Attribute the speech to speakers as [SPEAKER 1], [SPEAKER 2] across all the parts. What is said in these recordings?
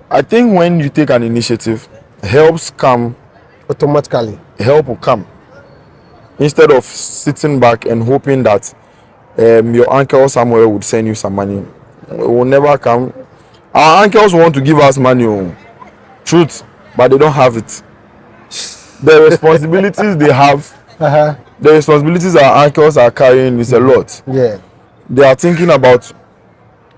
[SPEAKER 1] I think when you take an initiative, helps come
[SPEAKER 2] automatically.
[SPEAKER 1] help will come instead of sitting back and hoping that your uncle somewhere would send you some money. It will never come. Our uncles want to give us money, truth, but they don't have it. The responsibilities they have, the responsibilities our uncles are carrying is a lot.
[SPEAKER 2] Yeah.
[SPEAKER 1] They are thinking about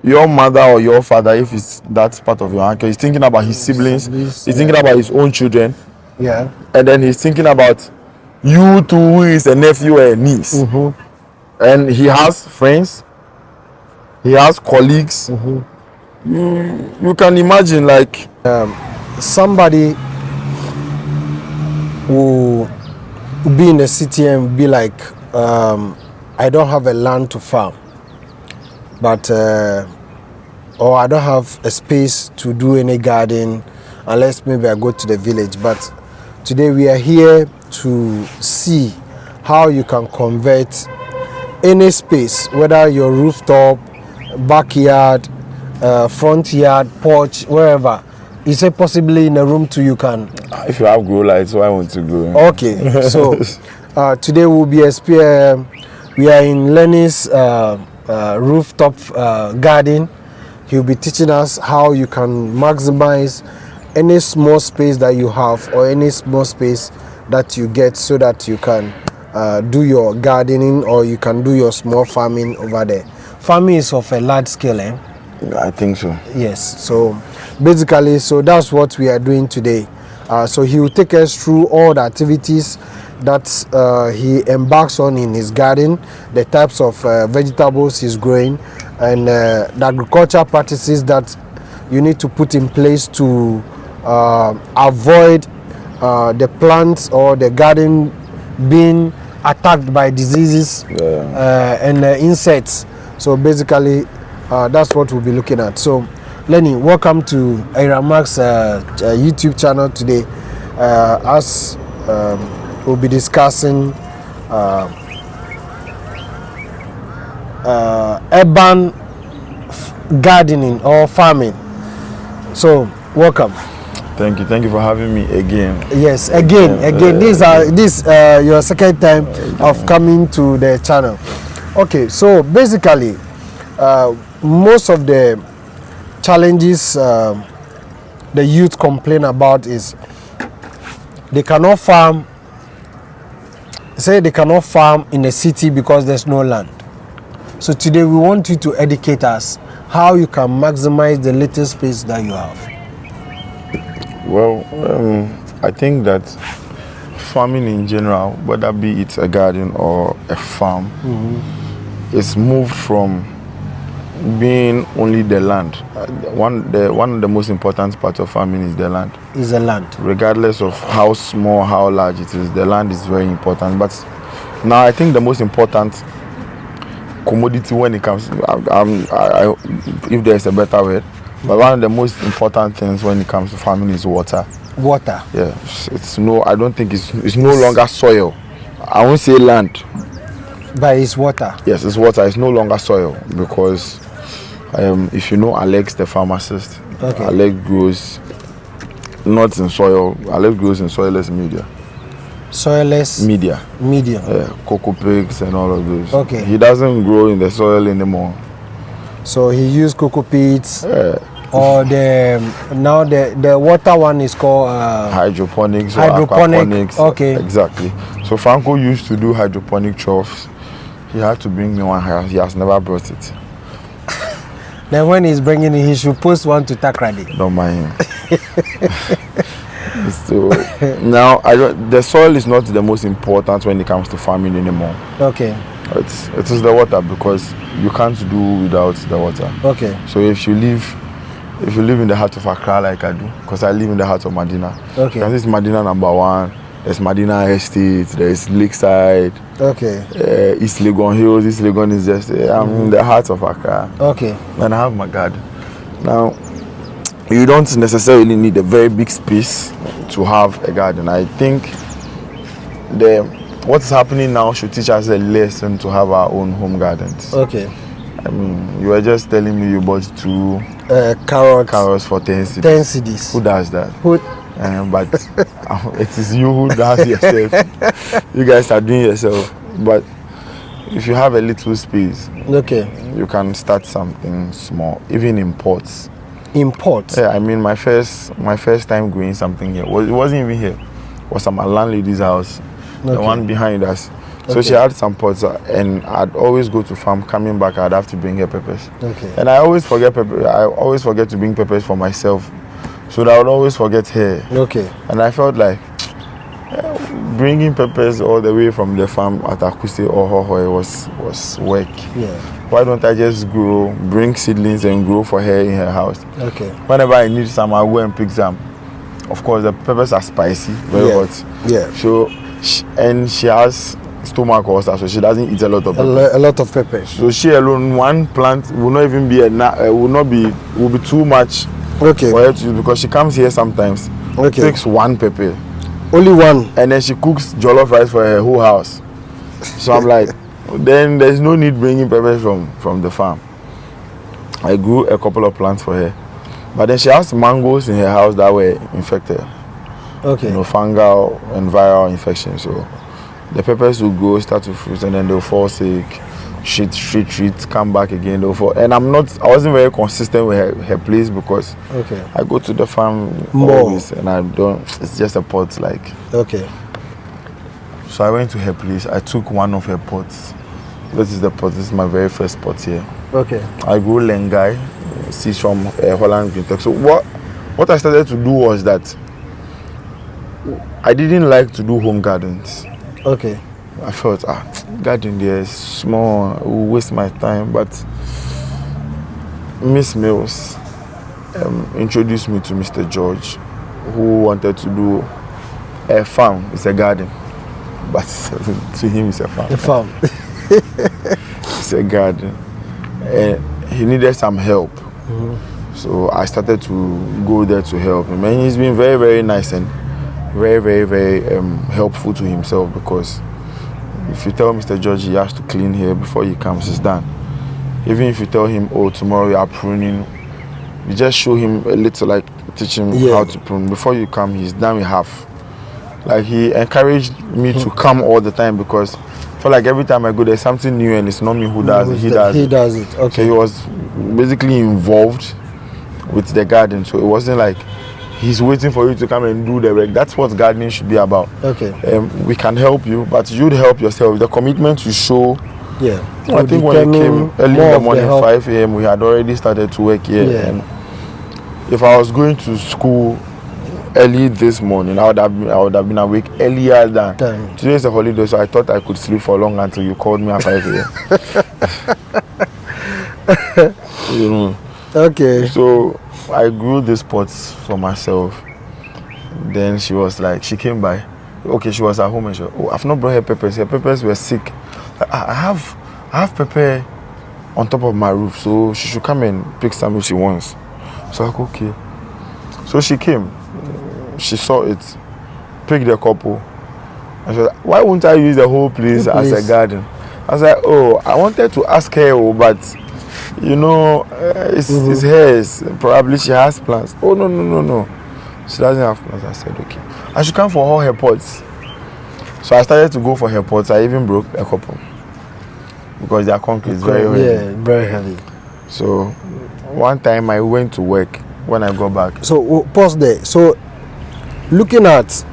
[SPEAKER 1] your mother or your father, if it's that part of your uncle. He's thinking about his siblings. He's thinking about his own children.
[SPEAKER 2] Yeah.
[SPEAKER 1] And then he's thinking about you too, who is a nephew or a niece. And he has friends, he has colleagues. You can imagine, like,
[SPEAKER 2] somebody will be in the city and be like, I don't have a land to farm, but or I don't have a space to do any garden unless maybe I go to the village. But today we are here to see how you can convert any space, whether your rooftop, backyard, front yard, porch, wherever. You say possibly in a room too you can.
[SPEAKER 1] if you have grow lights, why won't you grow?
[SPEAKER 2] Okay, so today we'll be we are in Lenny's rooftop garden. He'll be teaching us how you can maximize any small space that you have or any small space that you get so that you can do your gardening or you can do your small farming over there. Farming is of a large scale, eh?
[SPEAKER 1] I think so.
[SPEAKER 2] Yes, so basically, so that's what we are doing today. So he will take us through all the activities that he embarks on in his garden, the types of vegetables he's growing, and the agricultural practices that you need to put in place to avoid the plants or the garden being attacked by diseases and insects. So basically, that's what we'll be looking at. So Lenny, welcome to Iramak's YouTube channel today. As we'll be discussing urban gardening or farming. So welcome.
[SPEAKER 1] Thank you for having me again.
[SPEAKER 2] Yes, again. This your second time of coming to the channel. Okay, so basically, most of the challenges the youth complain about is they cannot farm. Say they cannot farm in a city because there's no land. So today we want you to educate us how you can maximize the little space that you have.
[SPEAKER 1] Well, I think that farming in general, whether be it a garden or a farm, is moved from being only the land. One of the most important parts of farming is the land.
[SPEAKER 2] Is the land.
[SPEAKER 1] Regardless of how small, how large it is, the land is very important. But now I think the most important commodity when it comes, if there is a better word, but one of the most important things when it comes to farming is water.
[SPEAKER 2] Water.
[SPEAKER 1] Yeah, I don't think it's no longer soil. I won't say land.
[SPEAKER 2] But it's water.
[SPEAKER 1] Yes, it's water. It's no longer soil because if you know Alex, the pharmacist,
[SPEAKER 2] okay.
[SPEAKER 1] Alex grows not in soil. Alex grows in soilless media.
[SPEAKER 2] Soilless
[SPEAKER 1] media.
[SPEAKER 2] Medium.
[SPEAKER 1] Yeah, cocoa pigs and all of those.
[SPEAKER 2] Okay.
[SPEAKER 1] He doesn't grow in the soil anymore.
[SPEAKER 2] So he used cocoa pits.
[SPEAKER 1] Yeah.
[SPEAKER 2] Or the water one is called
[SPEAKER 1] hydroponics or aquaponics.
[SPEAKER 2] Okay.
[SPEAKER 1] Exactly. So Franco used to do hydroponic troughs. He had to bring me one. He has never brought it.
[SPEAKER 2] Then when he's bringing it, he should post one to Takrady.
[SPEAKER 1] Don't mind him. So now the soil is not the most important when it comes to farming anymore.
[SPEAKER 2] Okay.
[SPEAKER 1] It is the water because you can't do without the water.
[SPEAKER 2] Okay.
[SPEAKER 1] So if you live in the heart of Accra like I do, because I live in the heart of Medina.
[SPEAKER 2] Okay.
[SPEAKER 1] This is Medina number 1. There's Medina Estate. There's Lakeside.
[SPEAKER 2] Okay.
[SPEAKER 1] East Legon Hills. East Legon is just. I'm in the heart of Accra.
[SPEAKER 2] Okay.
[SPEAKER 1] And I have my garden. Now, you don't necessarily need a very big space to have a garden. I think what's happening now should teach us a lesson to have our own home gardens.
[SPEAKER 2] Okay.
[SPEAKER 1] I mean, you were just telling me you bought 2 carrots for 10 cedis.
[SPEAKER 2] 10 cedis.
[SPEAKER 1] Who does that?
[SPEAKER 2] Who?
[SPEAKER 1] But it is you who does yourself. You guys are doing yourself. But if you have a little space,
[SPEAKER 2] Okay.
[SPEAKER 1] you can start something small, even in pots.
[SPEAKER 2] Import.
[SPEAKER 1] Yeah, I mean, my first time growing something here, it wasn't even here. It was at my landlady's house, the
[SPEAKER 2] Okay.
[SPEAKER 1] one behind us. So
[SPEAKER 2] Okay.
[SPEAKER 1] she had some pots, and I'd always go to farm. Coming back, I'd have to bring her peppers.
[SPEAKER 2] Okay.
[SPEAKER 1] And I always forget pepper. I always forget to bring peppers for myself, so that I would always forget her.
[SPEAKER 2] Okay.
[SPEAKER 1] And I felt like bringing peppers all the way from the farm at Akuse or Hoho was work.
[SPEAKER 2] Yeah.
[SPEAKER 1] Why don't I just bring seedlings and grow for her in her house?
[SPEAKER 2] Okay.
[SPEAKER 1] Whenever I need some, I'll go and pick some. Of course, the peppers are spicy, very hot.
[SPEAKER 2] Yeah.
[SPEAKER 1] So, and she has stomach ulcer, so she doesn't eat a lot of peppers.
[SPEAKER 2] A lot of peppers.
[SPEAKER 1] So she alone, one plant will not even be will be too much
[SPEAKER 2] Okay.
[SPEAKER 1] for her to use, because she comes here sometimes,
[SPEAKER 2] Okay.
[SPEAKER 1] picks one pepper,
[SPEAKER 2] Only one.
[SPEAKER 1] and then she cooks jollof rice for her whole house. So I'm like, then there's no need bringing peppers from the farm. I grew a couple of plants for her, but then she has mangoes in her house that were infected,
[SPEAKER 2] Okay.
[SPEAKER 1] fungal and viral infection. So the peppers will grow, start to fruit, and then they'll fall sick. Treat, come back again. They'll fall. And I wasn't very consistent with her place, because
[SPEAKER 2] Okay.
[SPEAKER 1] I go to the farm
[SPEAKER 2] More.
[SPEAKER 1] always, and I don't. It's just a pot, like.
[SPEAKER 2] Okay.
[SPEAKER 1] So I went to her place. I took one of her pots. This is the pot. This is my very first pot here.
[SPEAKER 2] Okay.
[SPEAKER 1] I grew lengai, seeds from Holland Green Tech. So what I started to do was that I didn't like to do home gardens.
[SPEAKER 2] Okay.
[SPEAKER 1] I felt, garden there is small, it will waste my time. But Miss Mills introduced me to Mr. George, who wanted to do a farm. It's a garden, but to him it's a farm.
[SPEAKER 2] The farm.
[SPEAKER 1] It's a garden, and he needed some help. So I started to go there to help him, and he's been very, very nice and very, very, very helpful to himself, because if you tell Mr. George he has to clean here before he comes, it's done. Even if you tell him, oh, tomorrow we are pruning, you just show him a little, like teach him how to prune. Before you come, he's done with half. Like, he encouraged me to come all the time, because I feel like every time I go, there's something new, and it's not me who does it. He does it.
[SPEAKER 2] Okay.
[SPEAKER 1] So he was basically involved with the garden. So it wasn't like he's waiting for you to come and do the work. That's what gardening should be about.
[SPEAKER 2] Okay.
[SPEAKER 1] We can help you, but you'd help yourself. The commitment you show.
[SPEAKER 2] Yeah.
[SPEAKER 1] I think when he came early in the morning, 5 a.m., we had already started to work here.
[SPEAKER 2] Yeah.
[SPEAKER 1] And if I was going to school early this morning, I would have been awake earlier than. Today is a holiday, so I thought I could sleep for long until you called me at 5 a.m. You know.
[SPEAKER 2] Okay.
[SPEAKER 1] So I grew these pots for myself. Then she was like, she came by. Okay, she was at home and she, I've not brought her peppers. Her peppers were sick. I have pepper on top of my roof, so she should come and pick some if she wants. So I like, okay. So she came. She saw it, picked a couple. And she was like, why won't I use the whole place as a garden? I was like, I wanted to ask her, but you know, it's hers. Probably she has plants. Oh, no. She doesn't have plants. I said, okay. I should come for all her pots. So I started to go for her pots. I even broke a couple, because their concrete is very heavy.
[SPEAKER 2] Yeah, very heavy.
[SPEAKER 1] So one time I went to work. When I got back.
[SPEAKER 2] So pause there. So looking at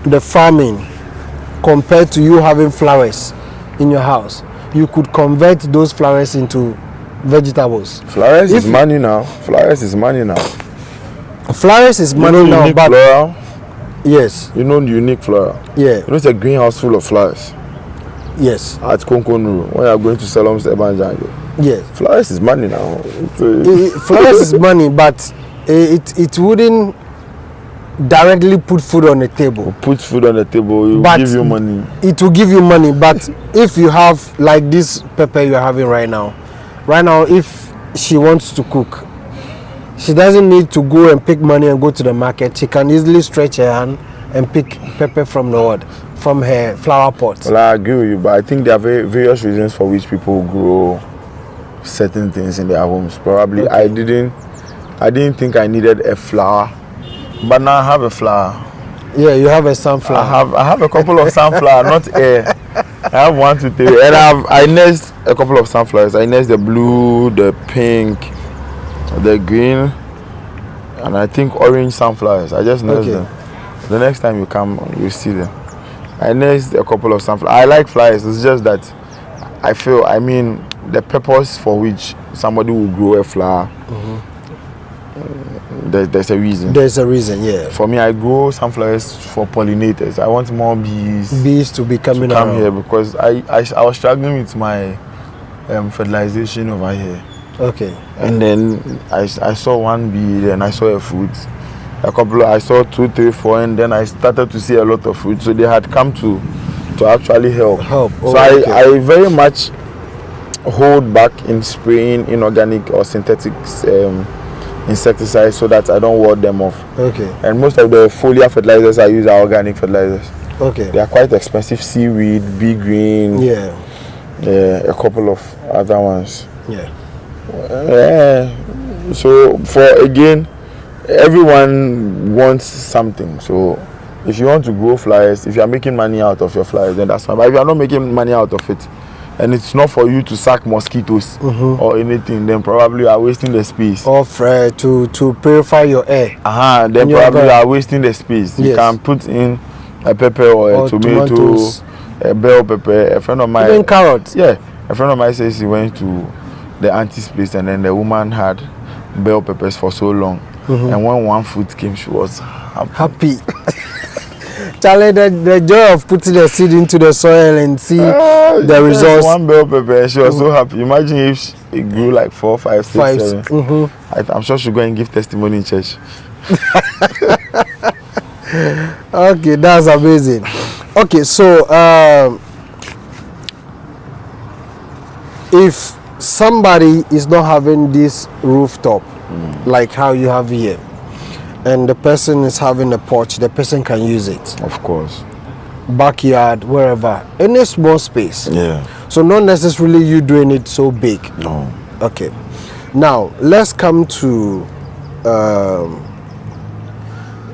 [SPEAKER 2] the farming compared to you having flowers in your house, you could convert those flowers into vegetables.
[SPEAKER 1] Flowers is money now. Flowers is money now.
[SPEAKER 2] Flowers is money now, but
[SPEAKER 1] floral?
[SPEAKER 2] Yes.
[SPEAKER 1] You know unique floral?
[SPEAKER 2] Yeah.
[SPEAKER 1] You know it's a greenhouse full of flowers.
[SPEAKER 2] Yes.
[SPEAKER 1] At Konkonu, when you are going to sell them,
[SPEAKER 2] yes.
[SPEAKER 1] Flowers is money now.
[SPEAKER 2] Flowers is money, but it wouldn't directly put food on the table.
[SPEAKER 1] Put food on the table, it will give you money.
[SPEAKER 2] It will give you money, but if you have like this pepper you're having right now, if she wants to cook, she doesn't need to go and pick money and go to the market. She can easily stretch her hand and pick pepper from her flower pot.
[SPEAKER 1] Well, I agree with you, but I think there are various reasons for which people grow certain things in their homes. Probably
[SPEAKER 2] Okay.
[SPEAKER 1] I didn't think I needed a flower, but now I have a flower.
[SPEAKER 2] Yeah, you have a sunflower.
[SPEAKER 1] I have a couple of sunflower, not air. I have 1, 2, 3, and I nest a couple of sunflowers. I nest the blue, the pink, the green, and I think orange sunflowers. I just nest
[SPEAKER 2] Okay.
[SPEAKER 1] them. The next time you come, you see them. I nest a couple of sunflowers. I like flowers. It's just that I mean, the purpose for which somebody will grow a flower, there's a reason.
[SPEAKER 2] There's a reason, yeah.
[SPEAKER 1] For me, I grow sunflowers for pollinators. I want more bees
[SPEAKER 2] Bees to be coming
[SPEAKER 1] to come
[SPEAKER 2] around.
[SPEAKER 1] here because I was struggling with my fertilization over here.
[SPEAKER 2] Okay.
[SPEAKER 1] And then I saw one bee, then I saw a fruit. I saw 2, 3, 4, and then I started to see a lot of fruit. So they had come to actually help.
[SPEAKER 2] Help.
[SPEAKER 1] So
[SPEAKER 2] Oh, okay.
[SPEAKER 1] I very much hold back in spraying inorganic or synthetic insecticides so that I don't ward them off.
[SPEAKER 2] Okay.
[SPEAKER 1] And most of the foliar fertilizers I use are organic fertilizers.
[SPEAKER 2] Okay.
[SPEAKER 1] They are quite expensive. Seaweed, bee green,
[SPEAKER 2] Yeah.
[SPEAKER 1] a couple of other ones.
[SPEAKER 2] Yeah.
[SPEAKER 1] So everyone wants something. So if you want to grow flowers, if you are making money out of your flowers, then that's fine. But if you are not making money out of it, and it's not for you to sack mosquitoes or anything, then probably you are wasting the space.
[SPEAKER 2] Or to purify your air.
[SPEAKER 1] Then
[SPEAKER 2] your
[SPEAKER 1] probably you
[SPEAKER 2] garden.
[SPEAKER 1] are wasting the space. You
[SPEAKER 2] Yes.
[SPEAKER 1] can put in a pepper or a tomato,
[SPEAKER 2] tomatoes.
[SPEAKER 1] a bell pepper. A friend of mine,
[SPEAKER 2] Even carrots.
[SPEAKER 1] yeah, a friend of mine says he went to the auntie's place and then the woman had bell peppers for so long, and when one fruit came, she was happy.
[SPEAKER 2] Charlie, the joy of putting the seed into the soil and see the results.
[SPEAKER 1] One bell pepper, and she was so happy. Imagine if it grew like 4, 5, 6, 7. I'm sure she'll go and give testimony in church.
[SPEAKER 2] Okay, that's amazing. Okay, so if somebody is not having this rooftop like how you have here, and the person is having a porch, the person can use it.
[SPEAKER 1] Of course.
[SPEAKER 2] Backyard, wherever, any small space.
[SPEAKER 1] Yeah.
[SPEAKER 2] So not necessarily you doing it so big.
[SPEAKER 1] No.
[SPEAKER 2] Okay. Now let's come to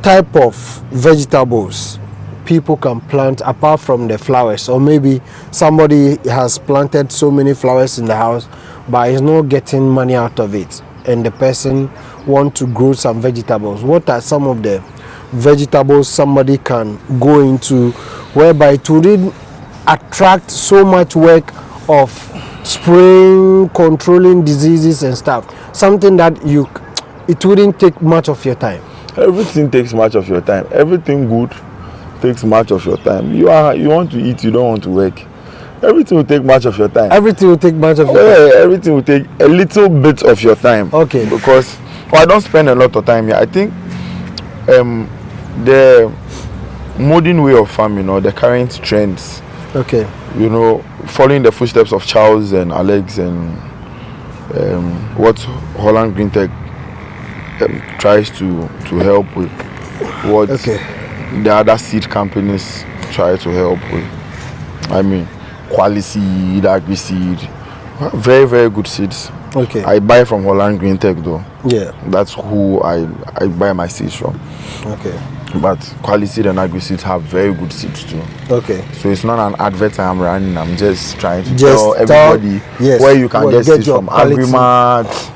[SPEAKER 2] type of vegetables people can plant apart from the flowers, or maybe somebody has planted so many flowers in the house but is not getting money out of it, and the person want to grow some vegetables. What are some of the vegetables somebody can go into whereby it wouldn't attract so much work of spraying, controlling diseases and stuff, something that it wouldn't take much of your time?
[SPEAKER 1] Everything takes much of your time. Everything good takes much of your time. You want to eat, you don't want to work. Everything will take much of your time.
[SPEAKER 2] Everything will take much of your time.
[SPEAKER 1] Yeah, everything will take a little bit of your time.
[SPEAKER 2] Okay.
[SPEAKER 1] Because I don't spend a lot of time here. I think the modern way of farming or the current trends,
[SPEAKER 2] Okay.
[SPEAKER 1] Following the footsteps of Charles and Alex and what Holland Green Tech tries to help with, what the other seed companies try to help with. I mean, Quali Seed, Agri Seed, very, very good seeds.
[SPEAKER 2] Okay.
[SPEAKER 1] I buy from Holland Green Tech though.
[SPEAKER 2] Yeah.
[SPEAKER 1] That's who I buy my seeds from.
[SPEAKER 2] Okay.
[SPEAKER 1] But Quali Seed and Agri Seeds have very good seeds too.
[SPEAKER 2] Okay.
[SPEAKER 1] So it's not an advert I'm running. I'm just trying to
[SPEAKER 2] Just
[SPEAKER 1] tell everybody
[SPEAKER 2] yes,
[SPEAKER 1] where you can get seeds
[SPEAKER 2] your
[SPEAKER 1] from.
[SPEAKER 2] quality.
[SPEAKER 1] Agrimat,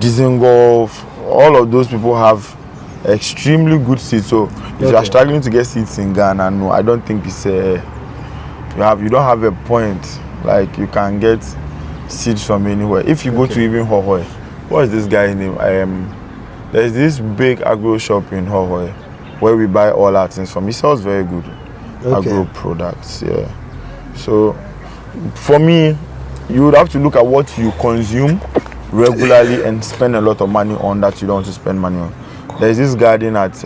[SPEAKER 1] Disengolf, all of those people have extremely good seeds. So if you are struggling to get seeds in Ghana, no, I don't think it's you don't have a point. Like you can get seeds from anywhere. If you go to even Hohoe, what is this guy's name? There's this big agro shop in Hohoe where we buy all our things from. He sells very good agro products. Yeah. So for me, you would have to look at what you consume regularly and spend a lot of money on that you don't want to spend money on. There's this garden at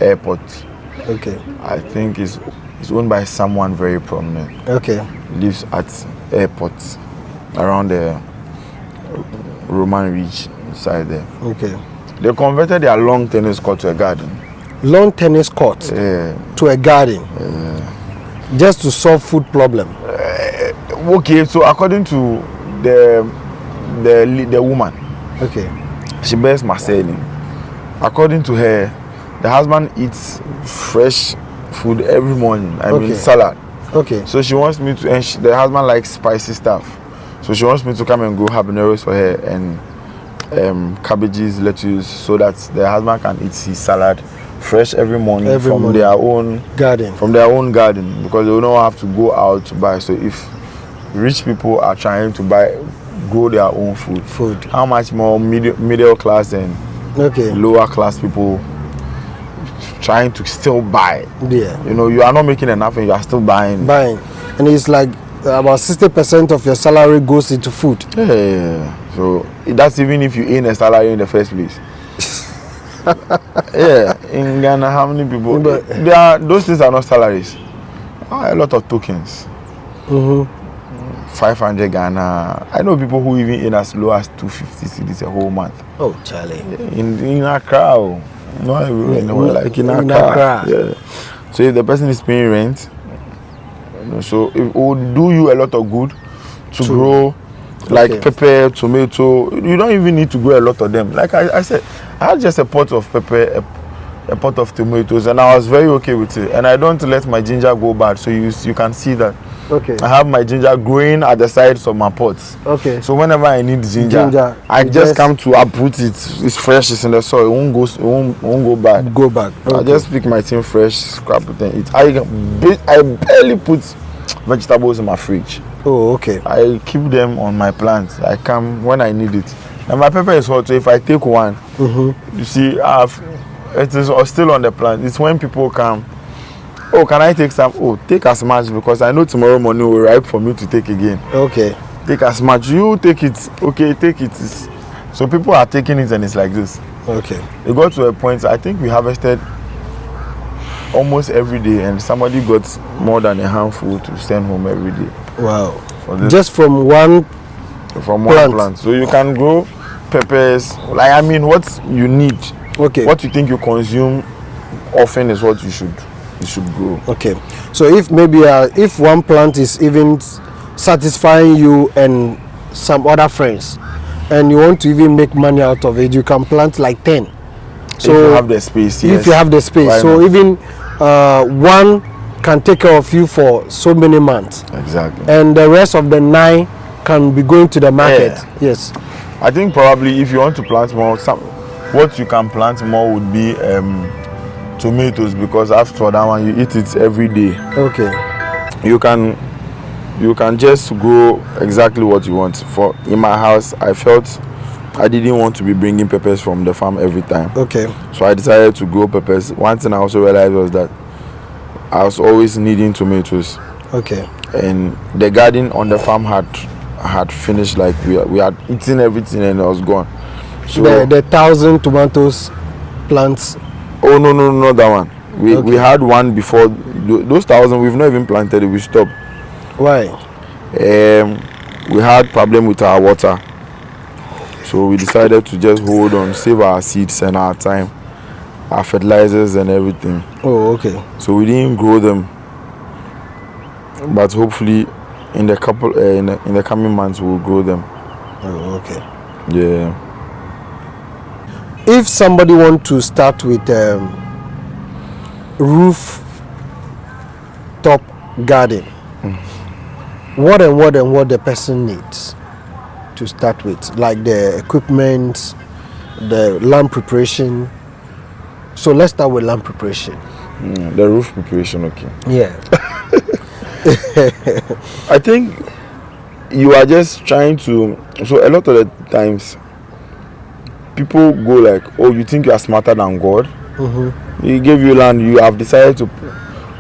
[SPEAKER 1] airport.
[SPEAKER 2] Okay.
[SPEAKER 1] I think it's owned by someone very prominent.
[SPEAKER 2] Okay.
[SPEAKER 1] Lives at airport around the Roman Ridge side there.
[SPEAKER 2] Okay.
[SPEAKER 1] They converted their long tennis court to a garden.
[SPEAKER 2] Long tennis court to a garden, just to solve food problem.
[SPEAKER 1] Okay, so according to the the woman.
[SPEAKER 2] Okay.
[SPEAKER 1] She bears my surname. According to her, the husband eats fresh food every morning. I mean salad.
[SPEAKER 2] Okay.
[SPEAKER 1] So she wants me to, and the husband likes spicy stuff. So she wants me to come and grow habaneros for her and cabbages, lettuce, so that the husband can eat his salad fresh every morning from their own
[SPEAKER 2] garden.
[SPEAKER 1] From their own garden, because they will not have to go out to buy. So if rich people are trying to grow their own food, how much more middle class and lower class people trying to still buy?
[SPEAKER 2] Yeah.
[SPEAKER 1] You know, you are not making enough and you are still buying.
[SPEAKER 2] And it's like about 60% of your salary goes into food.
[SPEAKER 1] Yeah. So that's even if you earn a salary in the first place. Yeah. In Ghana, how many people? Those things are not salaries. A lot of tokens. 500 Ghana. I know people who even earn as low as 250 cedis a whole month.
[SPEAKER 2] Oh, Charlie.
[SPEAKER 1] In Accra. Not everywhere. Like in Accra. Yeah. So if the person is paying rent, so it would do you a lot of good to grow like pepper, tomato. You don't even need to grow a lot of them. Like I said, I had just a pot of pepper, a pot of tomatoes, and I was very okay with it. And I don't let my ginger go bad. So you can see that.
[SPEAKER 2] Okay.
[SPEAKER 1] I have my ginger growing at the sides of my pots.
[SPEAKER 2] Okay.
[SPEAKER 1] So whenever I need ginger I just come to uproot it. It's fresh. It's in the soil. It won't go bad.
[SPEAKER 2] Okay.
[SPEAKER 1] I just pick my thing fresh, scrap it and eat. I barely put vegetables in my fridge.
[SPEAKER 2] Oh, okay.
[SPEAKER 1] I keep them on my plants. I come when I need it. And my pepper is hot, so if I take one, you see, it is still on the plant. It's when people come. Oh, can I take some? Oh, take as much, because I know tomorrow morning will ripe for me to take again.
[SPEAKER 2] Okay.
[SPEAKER 1] Take as much. You take it. Okay, take it. So people are taking it and it's like this.
[SPEAKER 2] Okay.
[SPEAKER 1] It got to a point, I think we harvested almost every day, and somebody got more than a handful to send home every day.
[SPEAKER 2] Wow. Just from one
[SPEAKER 1] plant. So you can grow peppers. Like, I mean, what you need.
[SPEAKER 2] Okay.
[SPEAKER 1] What you think you consume often is what you should grow.
[SPEAKER 2] Okay. So if maybe if one plant is even satisfying you and some other friends, and you want to even make money out of it, you can plant like 10. So
[SPEAKER 1] if you have the space, yes.
[SPEAKER 2] If you have the space, so even one can take care of you for so many months.
[SPEAKER 1] Exactly.
[SPEAKER 2] And the rest of the 9 can be going to the market. Yeah. Yes.
[SPEAKER 1] I think probably if you want to plant more, what you can plant more would be tomatoes, because after that one you eat it every day.
[SPEAKER 2] Okay.
[SPEAKER 1] You can just grow exactly what you want. For in my house, I felt I didn't want to be bringing peppers from the farm every time.
[SPEAKER 2] Okay.
[SPEAKER 1] So I decided to grow peppers. One thing I also realized was that I was always needing tomatoes.
[SPEAKER 2] Okay.
[SPEAKER 1] And the garden on the farm had finished. Like we had eaten everything and it was gone. So
[SPEAKER 2] the 1,000 tomatoes plants.
[SPEAKER 1] Oh no, not that one. We had one before. Those 1,000 we've not even planted it. We stopped.
[SPEAKER 2] Why?
[SPEAKER 1] We had problem with our water, so we decided to just hold on, save our seeds and our time, our fertilizers and everything.
[SPEAKER 2] Oh, okay.
[SPEAKER 1] So we didn't grow them, but hopefully in the coming months we'll grow them.
[SPEAKER 2] Oh, okay.
[SPEAKER 1] Yeah.
[SPEAKER 2] If somebody want to start with rooftop garden, what the person needs to start with, like the equipment, the land preparation. So let's start with land preparation.
[SPEAKER 1] The roof preparation, okay.
[SPEAKER 2] Yeah.
[SPEAKER 1] I think you are just trying to. So a lot of the times, people go like, "Oh, you think you are smarter than God? He gave you land. You have decided to."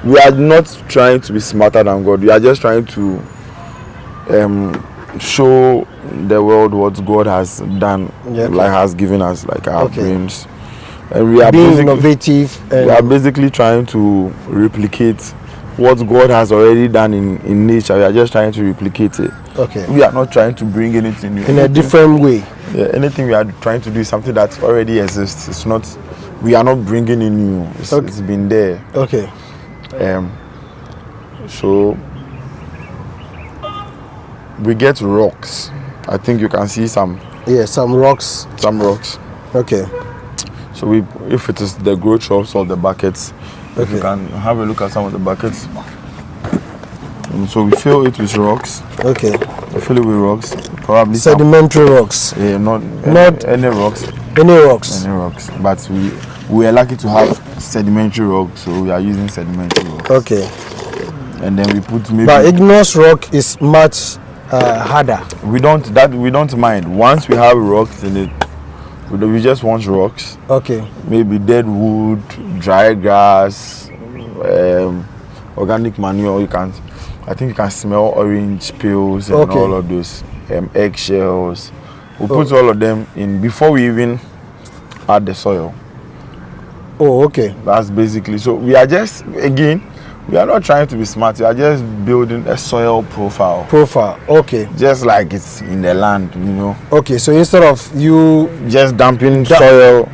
[SPEAKER 1] We are not trying to be smarter than God. We are just trying to show the world what God has done, like has given us, like our brains, and we are
[SPEAKER 2] being innovative.
[SPEAKER 1] We are basically trying to replicate what God has already done in nature. We are just trying to replicate it.
[SPEAKER 2] Okay.
[SPEAKER 1] We are not trying to bring anything new.
[SPEAKER 2] In a different way.
[SPEAKER 1] Yeah, anything we are trying to do is something that already exists. It's not. We are not bringing in new. It's been there.
[SPEAKER 2] Okay.
[SPEAKER 1] So we get rocks. I think you can see some
[SPEAKER 2] some rocks.
[SPEAKER 1] rocks.
[SPEAKER 2] Okay.
[SPEAKER 1] So if it is the grow troughs or the buckets, if you can have a look at some of the buckets. So we fill it with rocks.
[SPEAKER 2] Okay.
[SPEAKER 1] We fill it with rocks, probably
[SPEAKER 2] sedimentary rocks.
[SPEAKER 1] Yeah, not any rocks.
[SPEAKER 2] Any rocks.
[SPEAKER 1] Any rocks. But we are lucky to have sedimentary rocks, so we are using sedimentary rocks.
[SPEAKER 2] Okay.
[SPEAKER 1] And then we put maybe.
[SPEAKER 2] But igneous rock is much harder.
[SPEAKER 1] We don't mind. Once we have rocks in it, we just want rocks.
[SPEAKER 2] Okay.
[SPEAKER 1] Maybe dead wood, dry grass, organic manure. I think you can smell orange peels and all of those eggshells. We put all of them in before we even add the soil.
[SPEAKER 2] Oh, okay.
[SPEAKER 1] That's basically. So we are just, again, we are not trying to be smart. We are just building a soil profile.
[SPEAKER 2] Okay.
[SPEAKER 1] Just like it's in the land, you know.
[SPEAKER 2] Okay, so instead of you
[SPEAKER 1] just dumping soil.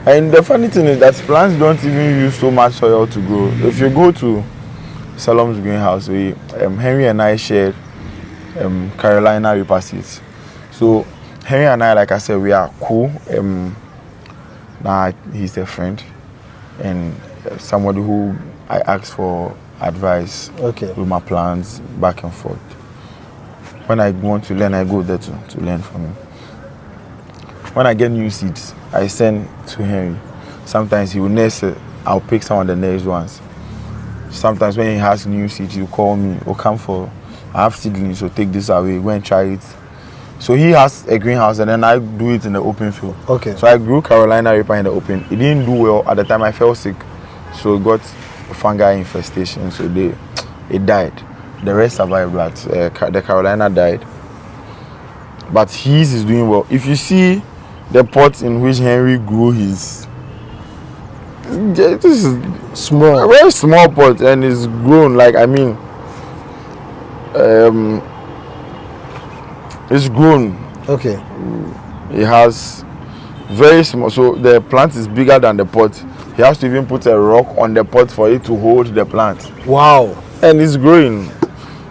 [SPEAKER 1] And the funny thing is that plants don't even use so much soil to grow. If you go to Salom's greenhouse, Henry and I shared Carolina Reaper seeds. So Henry and I, like I said, we are cool. Now he's a friend and somebody who I ask for advice with my plans back and forth. When I want to learn, I go there to learn from him. When I get new seeds, I send to Henry. Sometimes he will nurse it. I'll pick some of the next ones. Sometimes when he has new seeds, he'll call me or I have seedlings, so take this away, go and try it. So he has a greenhouse and then I do it in the open field.
[SPEAKER 2] Okay.
[SPEAKER 1] So I grew Carolina Reaper in the open. It didn't do well. At the time I fell sick. So it got fungi infestation. So it died. The rest survived, but the Carolina died. But his is doing well. If you see the pot in which Henry grew his, this is
[SPEAKER 2] small,
[SPEAKER 1] a very small pot, and it's grown like, I mean, it's grown.
[SPEAKER 2] Okay.
[SPEAKER 1] It has very small, so the plant is bigger than the pot. He has to even put a rock on the pot for it to hold the plant.
[SPEAKER 2] Wow.
[SPEAKER 1] And it's growing.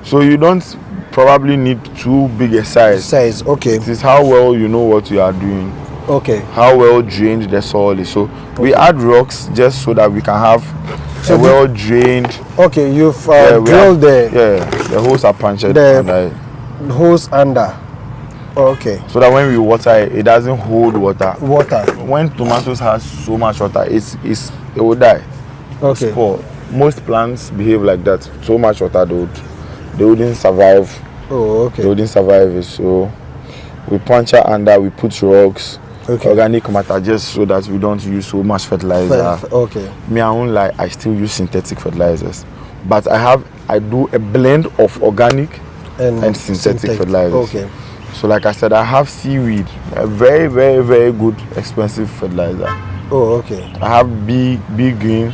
[SPEAKER 1] So you don't probably need too big a size.
[SPEAKER 2] Okay.
[SPEAKER 1] It is how well you know what you are doing.
[SPEAKER 2] Okay.
[SPEAKER 1] How well drained the soil is. So we add rocks just so that we can have a well drained.
[SPEAKER 2] Okay, you've drilled
[SPEAKER 1] the holes are punctured.
[SPEAKER 2] The holes under. Okay.
[SPEAKER 1] So that when we water it doesn't hold water. When tomatoes has so much water, it will die.
[SPEAKER 2] Okay.
[SPEAKER 1] Most plants behave like that. So much water, they wouldn't survive.
[SPEAKER 2] Oh, okay.
[SPEAKER 1] They wouldn't survive it. So we puncture under, we put rocks, organic matter, just so that we don't use so much fertilizer.
[SPEAKER 2] Okay.
[SPEAKER 1] Me, I won't lie, I still use synthetic fertilizers, but I do a blend of organic and synthetic fertilizers. Okay. So like I said, I have seaweed, a very, very, very good, expensive fertilizer.
[SPEAKER 2] Oh, okay.
[SPEAKER 1] I have bee green.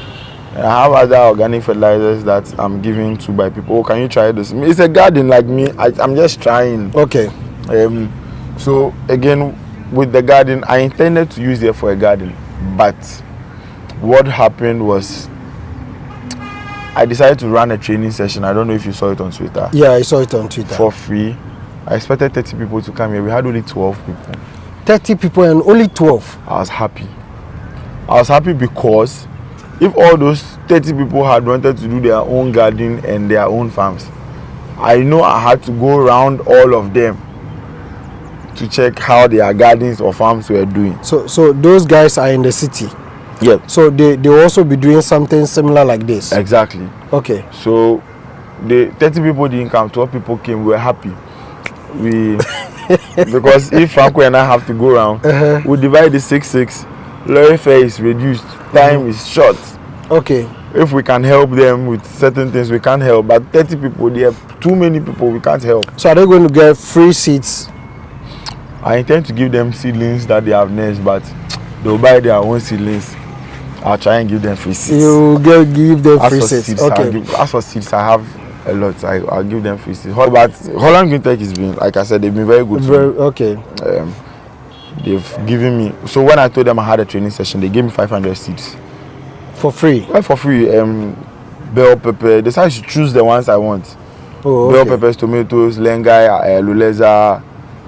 [SPEAKER 1] I have other organic fertilizers that I'm giving to by people. Oh, can you try this? It's a garden like me. I'm just trying.
[SPEAKER 2] Okay.
[SPEAKER 1] So again, with the garden, I intended to use it for a garden, but what happened was I decided to run a training session. I don't know if you saw it on Twitter.
[SPEAKER 2] Yeah, I saw it on Twitter.
[SPEAKER 1] For free. I expected 30 people to come here. We had only 12 people.
[SPEAKER 2] 30 people and only 12?
[SPEAKER 1] I was happy. I was happy because if all those 30 people had wanted to do their own garden and their own farms, I know I had to go around all of them to check how their gardens or farms were doing.
[SPEAKER 2] So those guys are in the city?
[SPEAKER 1] Yeah.
[SPEAKER 2] So they will also be doing something similar like this?
[SPEAKER 1] Exactly.
[SPEAKER 2] Okay.
[SPEAKER 1] So the 30 people didn't come, 12 people came. We were happy. Because if Franco and I have to go around, we divide the 6-6. Lorry fare is reduced. Time is short.
[SPEAKER 2] Okay.
[SPEAKER 1] If we can help them with certain things, we can't help. But 30 people, they have too many people, we can't help.
[SPEAKER 2] So are they going to get free seeds?
[SPEAKER 1] I intend to give them seedlings that they have nursed, but they'll buy their own seedlings. I'll try and give them free seeds.
[SPEAKER 2] You give them free seeds. Okay.
[SPEAKER 1] As for seeds, I have a lot. I'll give them free seeds. But Holland Green Tech has been, like I said, they've been very good to me.
[SPEAKER 2] Okay.
[SPEAKER 1] They've given me, so when I told them I had a training session, they gave me 500 seeds.
[SPEAKER 2] For free?
[SPEAKER 1] Well, for free. Bell pepper. They said I should choose the ones I want.
[SPEAKER 2] Oh,
[SPEAKER 1] okay. Bell peppers, tomatoes, lengai, luleza,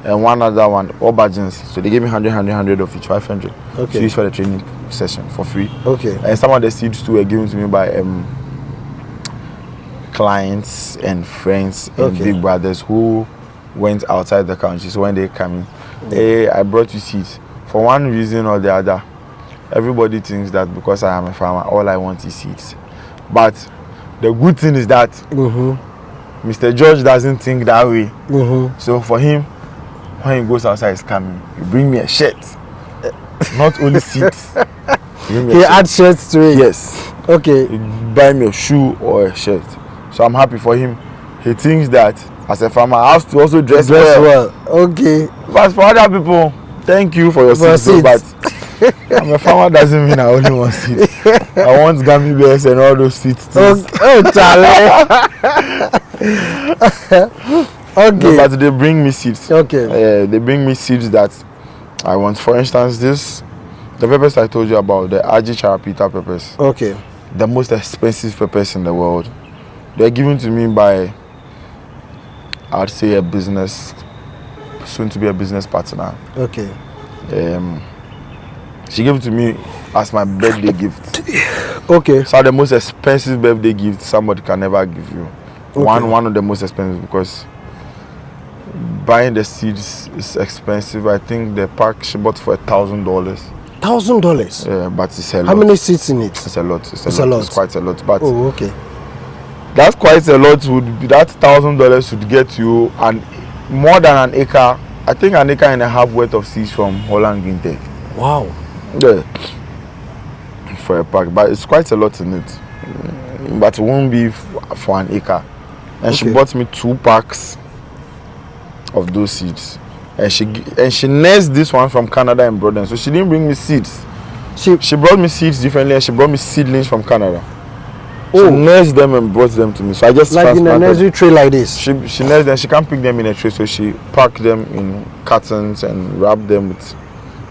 [SPEAKER 1] and one other one, all budgets. So they gave me 100 of each, 500
[SPEAKER 2] Okay.
[SPEAKER 1] to use for the training session for free.
[SPEAKER 2] Okay.
[SPEAKER 1] And some of the seeds too were given to me by clients and friends and
[SPEAKER 2] Okay.
[SPEAKER 1] big brothers who went outside the country. So when they come in, hey, I brought you seeds. For one reason or the other, everybody thinks that because I am a farmer, all I want is seeds. But the good thing is that Mr. George doesn't think that way. So for him, when he goes outside, he's coming. You bring me a shirt, not only seeds.
[SPEAKER 2] He adds shirts to it.
[SPEAKER 1] Yes.
[SPEAKER 2] Okay.
[SPEAKER 1] You buy me a shoe or a shirt. So I'm happy for him. He thinks that as a farmer, I have to also dress well.
[SPEAKER 2] Okay.
[SPEAKER 1] But for other people, thank you for your seeds.
[SPEAKER 2] seeds.
[SPEAKER 1] But I'm a farmer doesn't mean I only want seeds. I want gummy bears and all those seeds.
[SPEAKER 2] Oh, Charlie. Okay.
[SPEAKER 1] No, but they bring me seeds.
[SPEAKER 2] Okay.
[SPEAKER 1] They bring me seeds that I want. For instance, the peppers I told you about, the Aji Charapita peppers.
[SPEAKER 2] Okay.
[SPEAKER 1] The most expensive peppers in the world. They're given to me by, I'd say, a business, soon to be a business partner.
[SPEAKER 2] Okay.
[SPEAKER 1] She gave it to me as my birthday gift.
[SPEAKER 2] Okay.
[SPEAKER 1] So the most expensive birthday gift somebody can ever give you.
[SPEAKER 2] Okay.
[SPEAKER 1] One of the most expensive, because buying the seeds is expensive. I think the pack she bought for $1,000.
[SPEAKER 2] $1,000.
[SPEAKER 1] Yeah, but it's a lot.
[SPEAKER 2] How many seeds in it?
[SPEAKER 1] It's a lot.
[SPEAKER 2] It's a lot.
[SPEAKER 1] It's quite a lot. But
[SPEAKER 2] Oh, okay.
[SPEAKER 1] that's quite a lot. That $1,000 would get you more than an acre. I think an acre and a half worth of seeds from Holland Green Tech.
[SPEAKER 2] Wow.
[SPEAKER 1] Yeah. For a pack, but it's quite a lot in it. But it won't be for an acre. And she
[SPEAKER 2] Okay.
[SPEAKER 1] bought me 2 packs of those seeds. And she nursed this one from Canada and brought them. So she didn't bring me seeds. She brought me seeds differently, and she brought me seedlings from Canada. She nursed them and brought them to me. So I just
[SPEAKER 2] like in a nursery tray like this.
[SPEAKER 1] She nursed them. She can't pick them in a tray, so she packed them in cartons and wrapped them with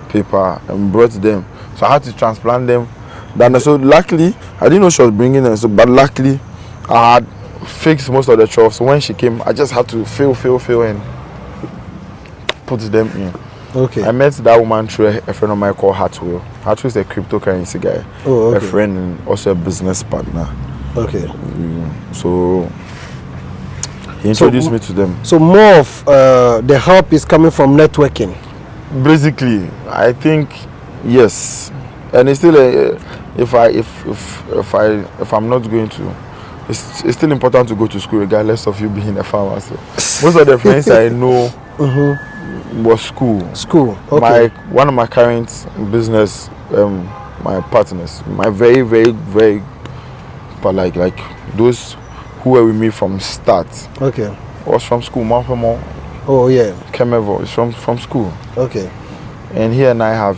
[SPEAKER 1] paper and brought them. So I had to transplant them. Then so luckily, I didn't know she was bringing them. So but luckily, I had fixed most of the troughs. So when she came, I just had to fill and put them in.
[SPEAKER 2] Okay.
[SPEAKER 1] I met that woman through a friend of mine called Hartwell. Hartwell is a cryptocurrency guy.
[SPEAKER 2] Oh, okay.
[SPEAKER 1] A friend and also a business partner.
[SPEAKER 2] Okay.
[SPEAKER 1] So he introduced me to them.
[SPEAKER 2] So more of the help is coming from networking.
[SPEAKER 1] Basically, I think yes, and it's still if I'm not going to, it's still important to go to school regardless of you being a farmer. So most of the friends I know was school.
[SPEAKER 2] School. Okay.
[SPEAKER 1] One of my current business, my partners, my very but like those who were with me from start.
[SPEAKER 2] Okay.
[SPEAKER 1] Was from school. Mafamo.
[SPEAKER 2] Oh yeah.
[SPEAKER 1] Kemevo is from school.
[SPEAKER 2] Okay.
[SPEAKER 1] And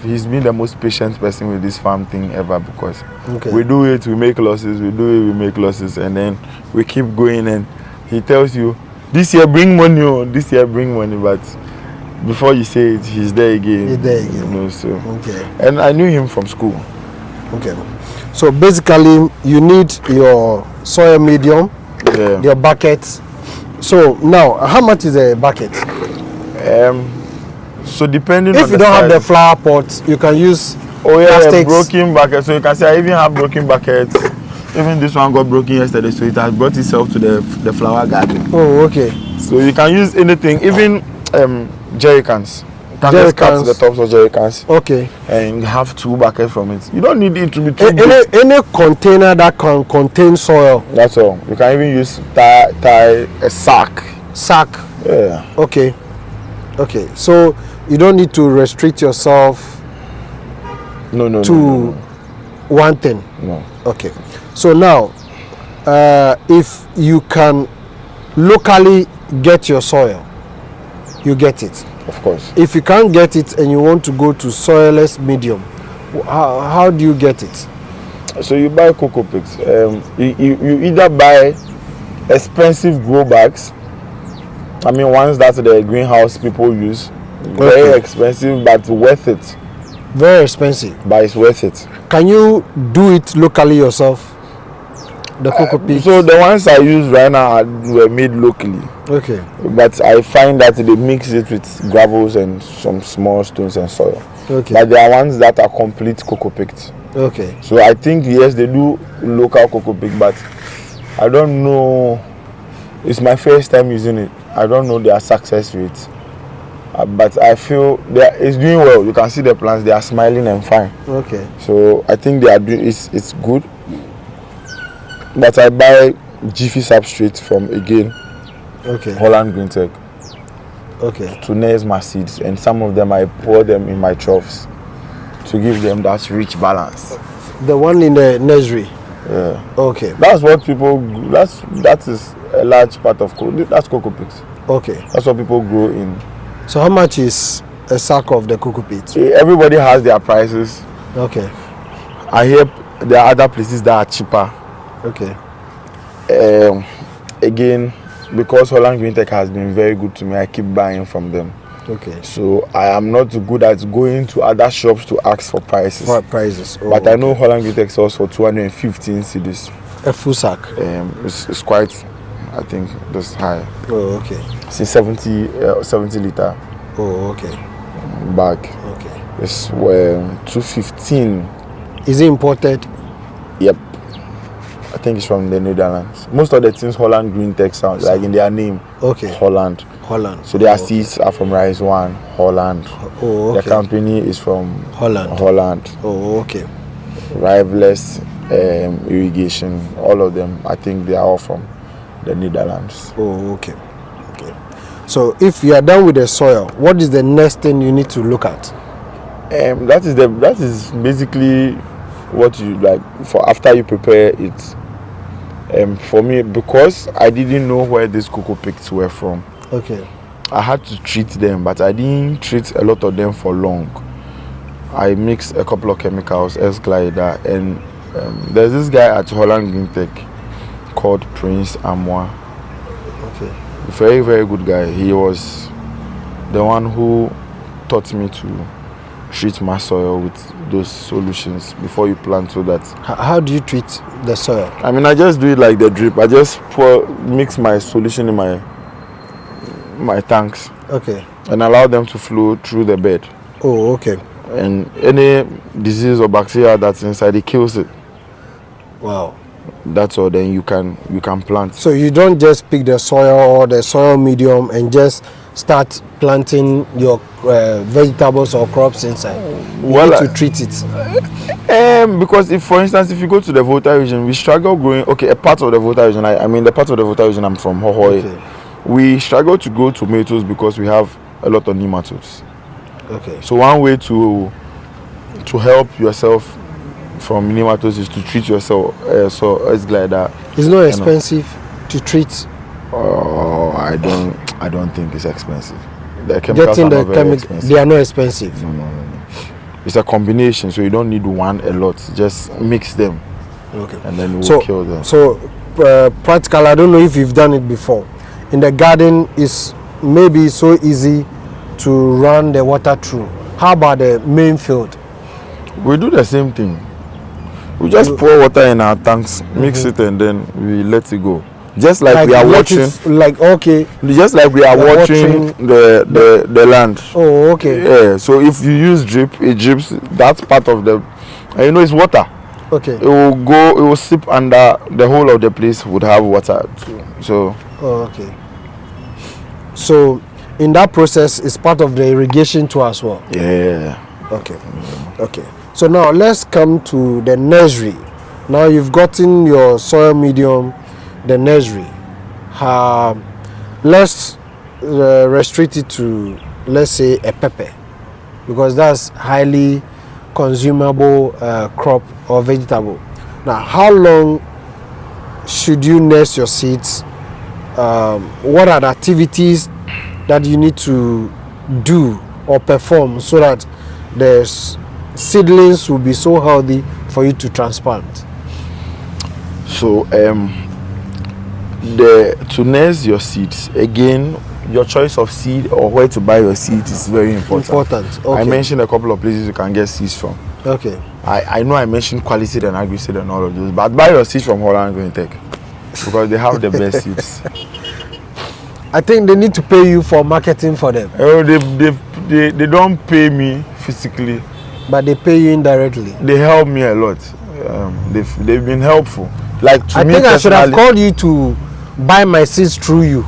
[SPEAKER 1] he's been the most patient person with this farm thing ever, because
[SPEAKER 2] Okay.
[SPEAKER 1] we do it, we make losses, and then we keep going, and he tells you, this year bring money, but before you say it, he's there again. You know, so.
[SPEAKER 2] Okay.
[SPEAKER 1] And I knew him from school.
[SPEAKER 2] Okay. So basically, you need your soil medium, your buckets. So now, how much is a bucket?
[SPEAKER 1] So depending
[SPEAKER 2] if
[SPEAKER 1] on
[SPEAKER 2] you don't have the flower pot, you can use plastics.
[SPEAKER 1] Broken bucket. So you can see I even have broken buckets. Even this one got broken yesterday, so it has brought itself to the flower garden.
[SPEAKER 2] Oh, okay.
[SPEAKER 1] So you can use anything, even jerry cans. You can just cut the tops of jerry cans.
[SPEAKER 2] Okay.
[SPEAKER 1] And have 2 buckets from it. You don't need it to be too big.
[SPEAKER 2] Any container that can contain soil.
[SPEAKER 1] That's all. You can even use tie a sack. Yeah.
[SPEAKER 2] Okay. Okay. So you don't need to restrict yourself to one thing.
[SPEAKER 1] No.
[SPEAKER 2] Okay. So now, if you can locally get your soil, you get it.
[SPEAKER 1] Of course.
[SPEAKER 2] If you can't get it and you want to go to soilless medium, how do you get it?
[SPEAKER 1] So you buy cocoa pits. You either buy expensive grow bags. I mean, ones that the greenhouse people use. Very expensive, but worth it.
[SPEAKER 2] Very expensive.
[SPEAKER 1] But it's worth it.
[SPEAKER 2] Can you do it locally yourself? The cocoa pits.
[SPEAKER 1] So the ones I use right now were made locally.
[SPEAKER 2] Okay.
[SPEAKER 1] But I find that they mix it with gravels and some small stones and soil.
[SPEAKER 2] Okay.
[SPEAKER 1] But there are ones that are complete cocoa picked.
[SPEAKER 2] Okay.
[SPEAKER 1] So I think yes, they do local cocoa pick, but I don't know. It's my first time using it. I don't know their success rate. But I feel it's doing well. You can see the plants; they are smiling and fine.
[SPEAKER 2] Okay.
[SPEAKER 1] So I think they are doing it's good. But I buy Jiffy substrate from again.
[SPEAKER 2] Okay.
[SPEAKER 1] Holland Green Tech.
[SPEAKER 2] Okay.
[SPEAKER 1] To nurse my seeds, and some of them I pour them in my troughs to give them that rich balance.
[SPEAKER 2] The one in the nursery.
[SPEAKER 1] Yeah.
[SPEAKER 2] Okay.
[SPEAKER 1] That's what people. That is a large part of that's cocoa pits.
[SPEAKER 2] Okay.
[SPEAKER 1] That's what people grow in.
[SPEAKER 2] So how much is a sack of the cocoa pits?
[SPEAKER 1] Everybody has their prices.
[SPEAKER 2] Okay.
[SPEAKER 1] I hear there are other places that are cheaper.
[SPEAKER 2] Okay.
[SPEAKER 1] Again, because Holland Green Tech has been very good to me, I keep buying from them.
[SPEAKER 2] Okay.
[SPEAKER 1] So I am not good at going to other shops to ask for prices.
[SPEAKER 2] For prices. Oh,
[SPEAKER 1] but I know Holland Green Tech sells for 215 cedis.
[SPEAKER 2] A full sack.
[SPEAKER 1] It's quite, I think, that's high.
[SPEAKER 2] Oh, okay.
[SPEAKER 1] It's a 70 liter
[SPEAKER 2] Oh, okay.
[SPEAKER 1] bag.
[SPEAKER 2] Okay.
[SPEAKER 1] It's 215.
[SPEAKER 2] Is it imported?
[SPEAKER 1] Yep. I think it's from the Netherlands. Most of the things Holland Green Tech sound like in their name.
[SPEAKER 2] Okay.
[SPEAKER 1] Holland.
[SPEAKER 2] Holland.
[SPEAKER 1] So their seeds are from Rise One, Holland.
[SPEAKER 2] Oh, okay.
[SPEAKER 1] The company is from
[SPEAKER 2] Holland.
[SPEAKER 1] Holland.
[SPEAKER 2] Oh, okay.
[SPEAKER 1] Rivaless irrigation, all of them. I think they are all from the Netherlands.
[SPEAKER 2] Oh, okay. Okay. So if you are done with the soil, what is the next thing you need to look at?
[SPEAKER 1] That is basically what you like for after you prepare it. For me, because I didn't know where these cocoa pits were from.
[SPEAKER 2] Okay.
[SPEAKER 1] I had to treat them, but I didn't treat a lot of them for long. I mixed a couple of chemicals, S-Glider, and there's this guy at Holland Green Tech called Prince Amwa.
[SPEAKER 2] Okay.
[SPEAKER 1] Very, very good guy. He was the one who taught me to treat my soil with those solutions before you plant, so that
[SPEAKER 2] How do you treat the soil?
[SPEAKER 1] I mean, I just do it like the drip. I just mix my solution in my tanks.
[SPEAKER 2] Okay.
[SPEAKER 1] And allow them to flow through the bed.
[SPEAKER 2] Oh, okay.
[SPEAKER 1] And any disease or bacteria that's inside, it kills it.
[SPEAKER 2] Wow.
[SPEAKER 1] That's all. Then you can plant.
[SPEAKER 2] So you don't just pick the soil or the soil medium and just start planting your vegetables or crops inside. You need to treat it.
[SPEAKER 1] Because for instance, if you go to the Volta region, we struggle growing. Okay, a part of the Volta region. I mean, the part of the Volta region I'm from, Hohoi.
[SPEAKER 2] Okay.
[SPEAKER 1] We struggle to grow tomatoes because we have a lot of nematodes.
[SPEAKER 2] Okay.
[SPEAKER 1] So one way to help yourself from nematodes is to treat yourself. So it's like that.
[SPEAKER 2] It's not expensive to treat.
[SPEAKER 1] Oh, I don't think it's expensive. The chemicals
[SPEAKER 2] Getting
[SPEAKER 1] are
[SPEAKER 2] the
[SPEAKER 1] not very expensive.
[SPEAKER 2] they are not expensive.
[SPEAKER 1] No. It's a combination, so you don't need one a lot. Just mix them.
[SPEAKER 2] Okay.
[SPEAKER 1] And then we'll kill them.
[SPEAKER 2] So practical. I don't know if you've done it before. In the garden, it's maybe so easy to run the water through. How about the main field?
[SPEAKER 1] We do the same thing. We just pour water in our tanks, mix it, and then we let it go. Just like we are watching. Just like we are watching the land.
[SPEAKER 2] Oh, okay.
[SPEAKER 1] Yeah. So if you use drip, it drips. That's part of the. It's water.
[SPEAKER 2] Okay.
[SPEAKER 1] It will go. It will sip under the whole of the place. Would have water. So.
[SPEAKER 2] Oh, okay. So in that process, it's part of the irrigation too as well.
[SPEAKER 1] Yeah.
[SPEAKER 2] Okay. Okay. So now let's come to the nursery. Now you've gotten your soil medium, the nursery. Let's restrict it to, let's say, a pepper, because that's highly consumable crop or vegetable. Now, how long should you nurse your seeds? What are the activities that you need to do or perform so that the seedlings will be so healthy for you to transplant?
[SPEAKER 1] So to nurse your seeds, again, your choice of seed or where to buy your seeds is very important.
[SPEAKER 2] Okay.
[SPEAKER 1] I mentioned a couple of places you can get seeds from.
[SPEAKER 2] Okay.
[SPEAKER 1] I know I mentioned quality and agri-seed and all of those, but buy your seeds from Holland Green Tech because they have the best seeds.
[SPEAKER 2] I think they need to pay you for marketing for them.
[SPEAKER 1] Oh, they don't pay me physically,
[SPEAKER 2] but they pay you indirectly.
[SPEAKER 1] They help me a lot. They've been helpful. Like to
[SPEAKER 2] I
[SPEAKER 1] me
[SPEAKER 2] think I should have
[SPEAKER 1] personally-
[SPEAKER 2] called you to buy my seeds through you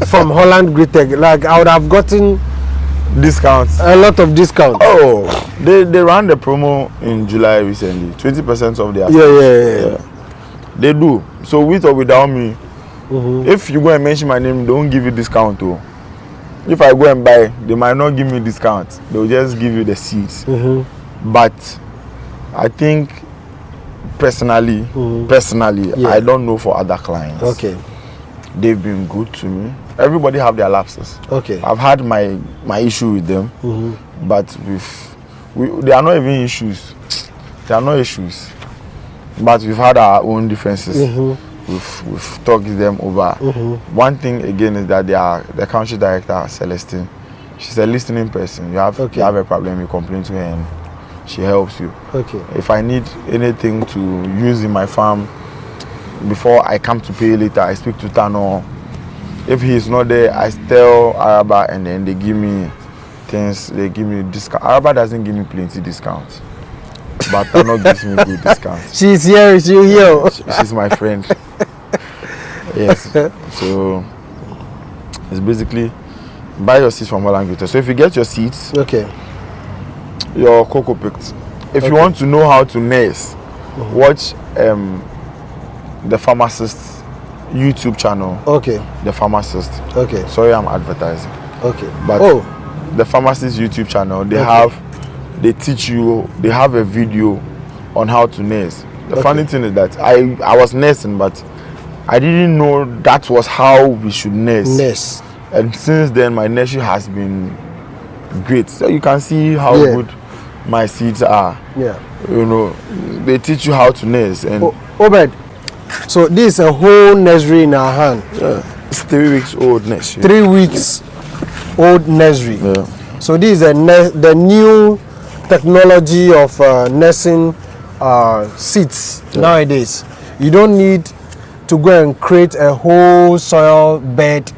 [SPEAKER 2] from Holland Green Tech. Like I would have gotten
[SPEAKER 1] discounts.
[SPEAKER 2] a lot of discounts.
[SPEAKER 1] Oh, they ran the promo in July recently. 20% of their
[SPEAKER 2] Yeah.
[SPEAKER 1] They do. So with or without me, if you go and mention my name, they won't give you discount too. If I go and buy, they might not give me discount. They'll just give you the seeds. But I think personally,
[SPEAKER 2] Yeah.
[SPEAKER 1] I don't know for other clients.
[SPEAKER 2] Okay.
[SPEAKER 1] They've been good to me. Everybody have their lapses.
[SPEAKER 2] Okay.
[SPEAKER 1] I've had my issue with them, but they are not even issues. They are not issues. But we've had our own differences. We've talked them over. One thing again is that the country director, Celestine, she's a listening person. You have a problem, you complain to her and she helps you.
[SPEAKER 2] Okay.
[SPEAKER 1] If I need anything to use in my farm before I come to pay later, I speak to Tano. If he is not there, I tell Araba and then they give me things, they give me discount. Araba doesn't give me plenty discounts, but Tano gives me good discounts.
[SPEAKER 2] She's here, she's here.
[SPEAKER 1] She's my friend. Yes. So it's basically buy your seeds from Holland Green Tech. So if you get your seeds,
[SPEAKER 2] Okay.
[SPEAKER 1] your cocoa picked. If you want to know how to nurse, watch the pharmacist YouTube channel.
[SPEAKER 2] Okay.
[SPEAKER 1] The pharmacist.
[SPEAKER 2] Okay.
[SPEAKER 1] Sorry, I'm advertising.
[SPEAKER 2] Okay.
[SPEAKER 1] But the pharmacist YouTube channel, they teach you. They have a video on how to nurse. The funny thing is that I was nursing, but I didn't know that was how we should nurse.
[SPEAKER 2] Nurse.
[SPEAKER 1] And since then, my nursing has been great. So you can see how good my seeds are.
[SPEAKER 2] Yeah.
[SPEAKER 1] You know, they teach you how to nurse. And
[SPEAKER 2] Obed, so this is a whole nursery in our hand.
[SPEAKER 1] it's 3 weeks old nursery.
[SPEAKER 2] 3 weeks old nursery.
[SPEAKER 1] Yeah.
[SPEAKER 2] So this is the new technology of nursing seeds nowadays. You don't need to go and create a whole soil bed.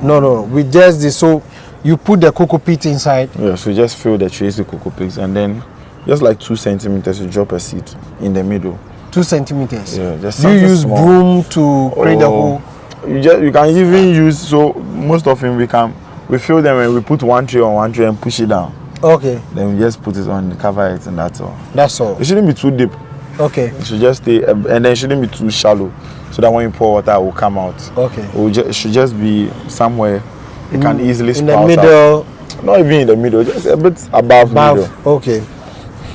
[SPEAKER 2] No. We just this. So you put the cocoa pit inside.
[SPEAKER 1] Yeah, so just fill the trays with cocoa pigs and then just like 2 centimeters, you drop a seed in the middle.
[SPEAKER 2] 2 centimeters.
[SPEAKER 1] Yeah, just
[SPEAKER 2] Do you
[SPEAKER 1] something
[SPEAKER 2] use
[SPEAKER 1] small.
[SPEAKER 2] broom to create the whole?
[SPEAKER 1] You can even use, so most often we fill them and we put one tray on one tray and push it down.
[SPEAKER 2] Okay.
[SPEAKER 1] Then we just put it on, cover it, and that's all.
[SPEAKER 2] That's all.
[SPEAKER 1] It shouldn't be too deep.
[SPEAKER 2] Okay.
[SPEAKER 1] It should just stay, and then it shouldn't be too shallow, so that when you pour water, it will come out.
[SPEAKER 2] Okay.
[SPEAKER 1] It should just be somewhere it can easily
[SPEAKER 2] In
[SPEAKER 1] sprout
[SPEAKER 2] the middle.
[SPEAKER 1] out. Not even in the middle, just a bit above middle,
[SPEAKER 2] Okay.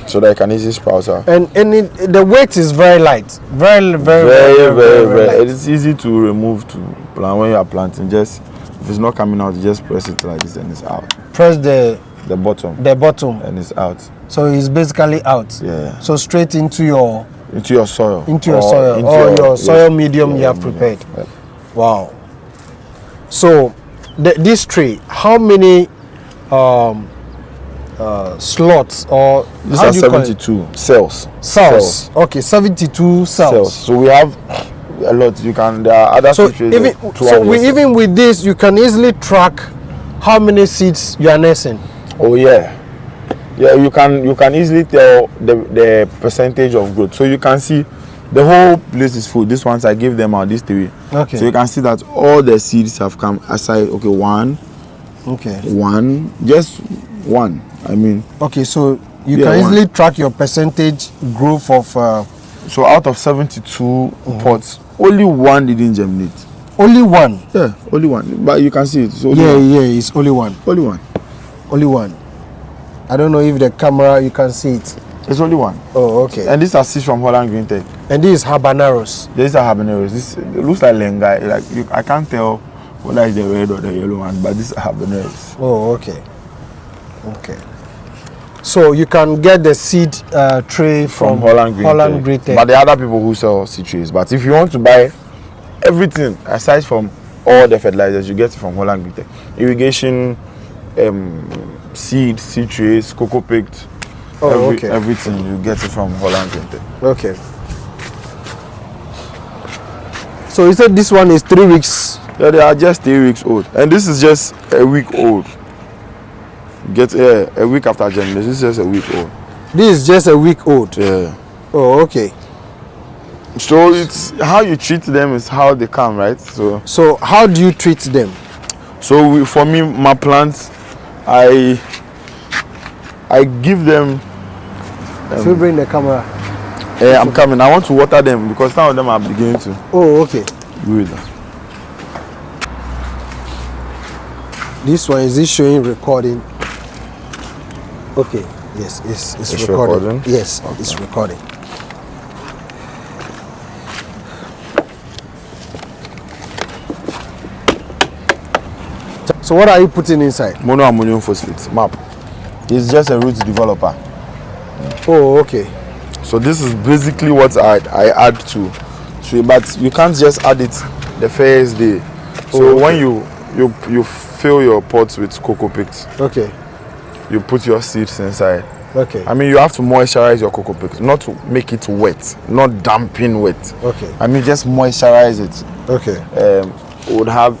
[SPEAKER 1] so that it can easily sprout out.
[SPEAKER 2] And the weight is very light. Very
[SPEAKER 1] Very
[SPEAKER 2] light.
[SPEAKER 1] It's easy to remove to plant when you are planting. Just if it's not coming out, you just press it like this and it's out.
[SPEAKER 2] Press the
[SPEAKER 1] bottom
[SPEAKER 2] bottom.
[SPEAKER 1] and it's out.
[SPEAKER 2] So it's basically out.
[SPEAKER 1] Yeah.
[SPEAKER 2] So straight into your
[SPEAKER 1] soil.
[SPEAKER 2] Into your soil. Or your soil medium you have prepared.
[SPEAKER 1] Yeah.
[SPEAKER 2] Wow. So this tray, how many slots or
[SPEAKER 1] These
[SPEAKER 2] how
[SPEAKER 1] are
[SPEAKER 2] do you call it?
[SPEAKER 1] 72 cells.
[SPEAKER 2] Cells. Okay, 72 cells.
[SPEAKER 1] So we have a lot. There are other
[SPEAKER 2] So
[SPEAKER 1] features.
[SPEAKER 2] even with this, you can easily track how many seeds you are nursing.
[SPEAKER 1] Oh yeah. Yeah, you can easily tell the percentage of growth. So you can see the whole place is full. These ones I give them out, these 3.
[SPEAKER 2] Okay.
[SPEAKER 1] So you can see that all the seeds have come aside. Okay, one, just one. I mean.
[SPEAKER 2] Okay, so you
[SPEAKER 1] Yeah,
[SPEAKER 2] can
[SPEAKER 1] one.
[SPEAKER 2] easily track your percentage growth of.
[SPEAKER 1] So out of 72 pots, only one didn't germinate.
[SPEAKER 2] Only one.
[SPEAKER 1] Yeah, only one. But you can see it. It's only
[SPEAKER 2] Yeah,
[SPEAKER 1] one.
[SPEAKER 2] it's only one.
[SPEAKER 1] Only one.
[SPEAKER 2] Only one. I don't know if the camera you can see it.
[SPEAKER 1] It's only one.
[SPEAKER 2] Oh, okay.
[SPEAKER 1] And these are seeds from Holland Green Tech.
[SPEAKER 2] And this is habaneros.
[SPEAKER 1] These are habaneros. This it looks like lengai. I can't tell whether it's the red or the yellow one, but these are habaneros.
[SPEAKER 2] Oh, okay. Okay. So you can get the seed tray from
[SPEAKER 1] Holland Green Tech. But there are other people who sell seed trays. But if you want to buy everything aside from all the fertilizers, you get it from Holland Green Tech. Irrigation, seed trays, cocoa picked,
[SPEAKER 2] Oh, okay.
[SPEAKER 1] Everything you get it from Holland Green Tech.
[SPEAKER 2] Okay. So you said this one is 3 weeks.
[SPEAKER 1] Yeah, they are just 3 weeks old, and this is just a week old. Get a week after germination. This is just a week old.
[SPEAKER 2] This is just a week old.
[SPEAKER 1] Yeah.
[SPEAKER 2] Oh, okay.
[SPEAKER 1] So it's how you treat them is how they come, right?
[SPEAKER 2] So how do you treat them?
[SPEAKER 1] So for me, my plants, I give them.
[SPEAKER 2] So you bring the camera.
[SPEAKER 1] I'm coming. I want to water them because some of them are beginning to.
[SPEAKER 2] Oh, okay.
[SPEAKER 1] Good.
[SPEAKER 2] This one is it showing recording? Okay. Yes, it's recording. Yes, okay. It's recording. So what are you putting inside?
[SPEAKER 1] Monoammonium phosphate MAP. It's just a root developer.
[SPEAKER 2] Oh, okay.
[SPEAKER 1] So this is basically what I add to it, but you can't just add it the first day. So when you fill your pots with cocoa pits,
[SPEAKER 2] okay,
[SPEAKER 1] you put your seeds inside.
[SPEAKER 2] Okay.
[SPEAKER 1] I mean, you have to moisturize your cocoa pits, not to make it wet, not dampen wet.
[SPEAKER 2] Okay.
[SPEAKER 1] I mean, just moisturize it.
[SPEAKER 2] Okay.
[SPEAKER 1] Would have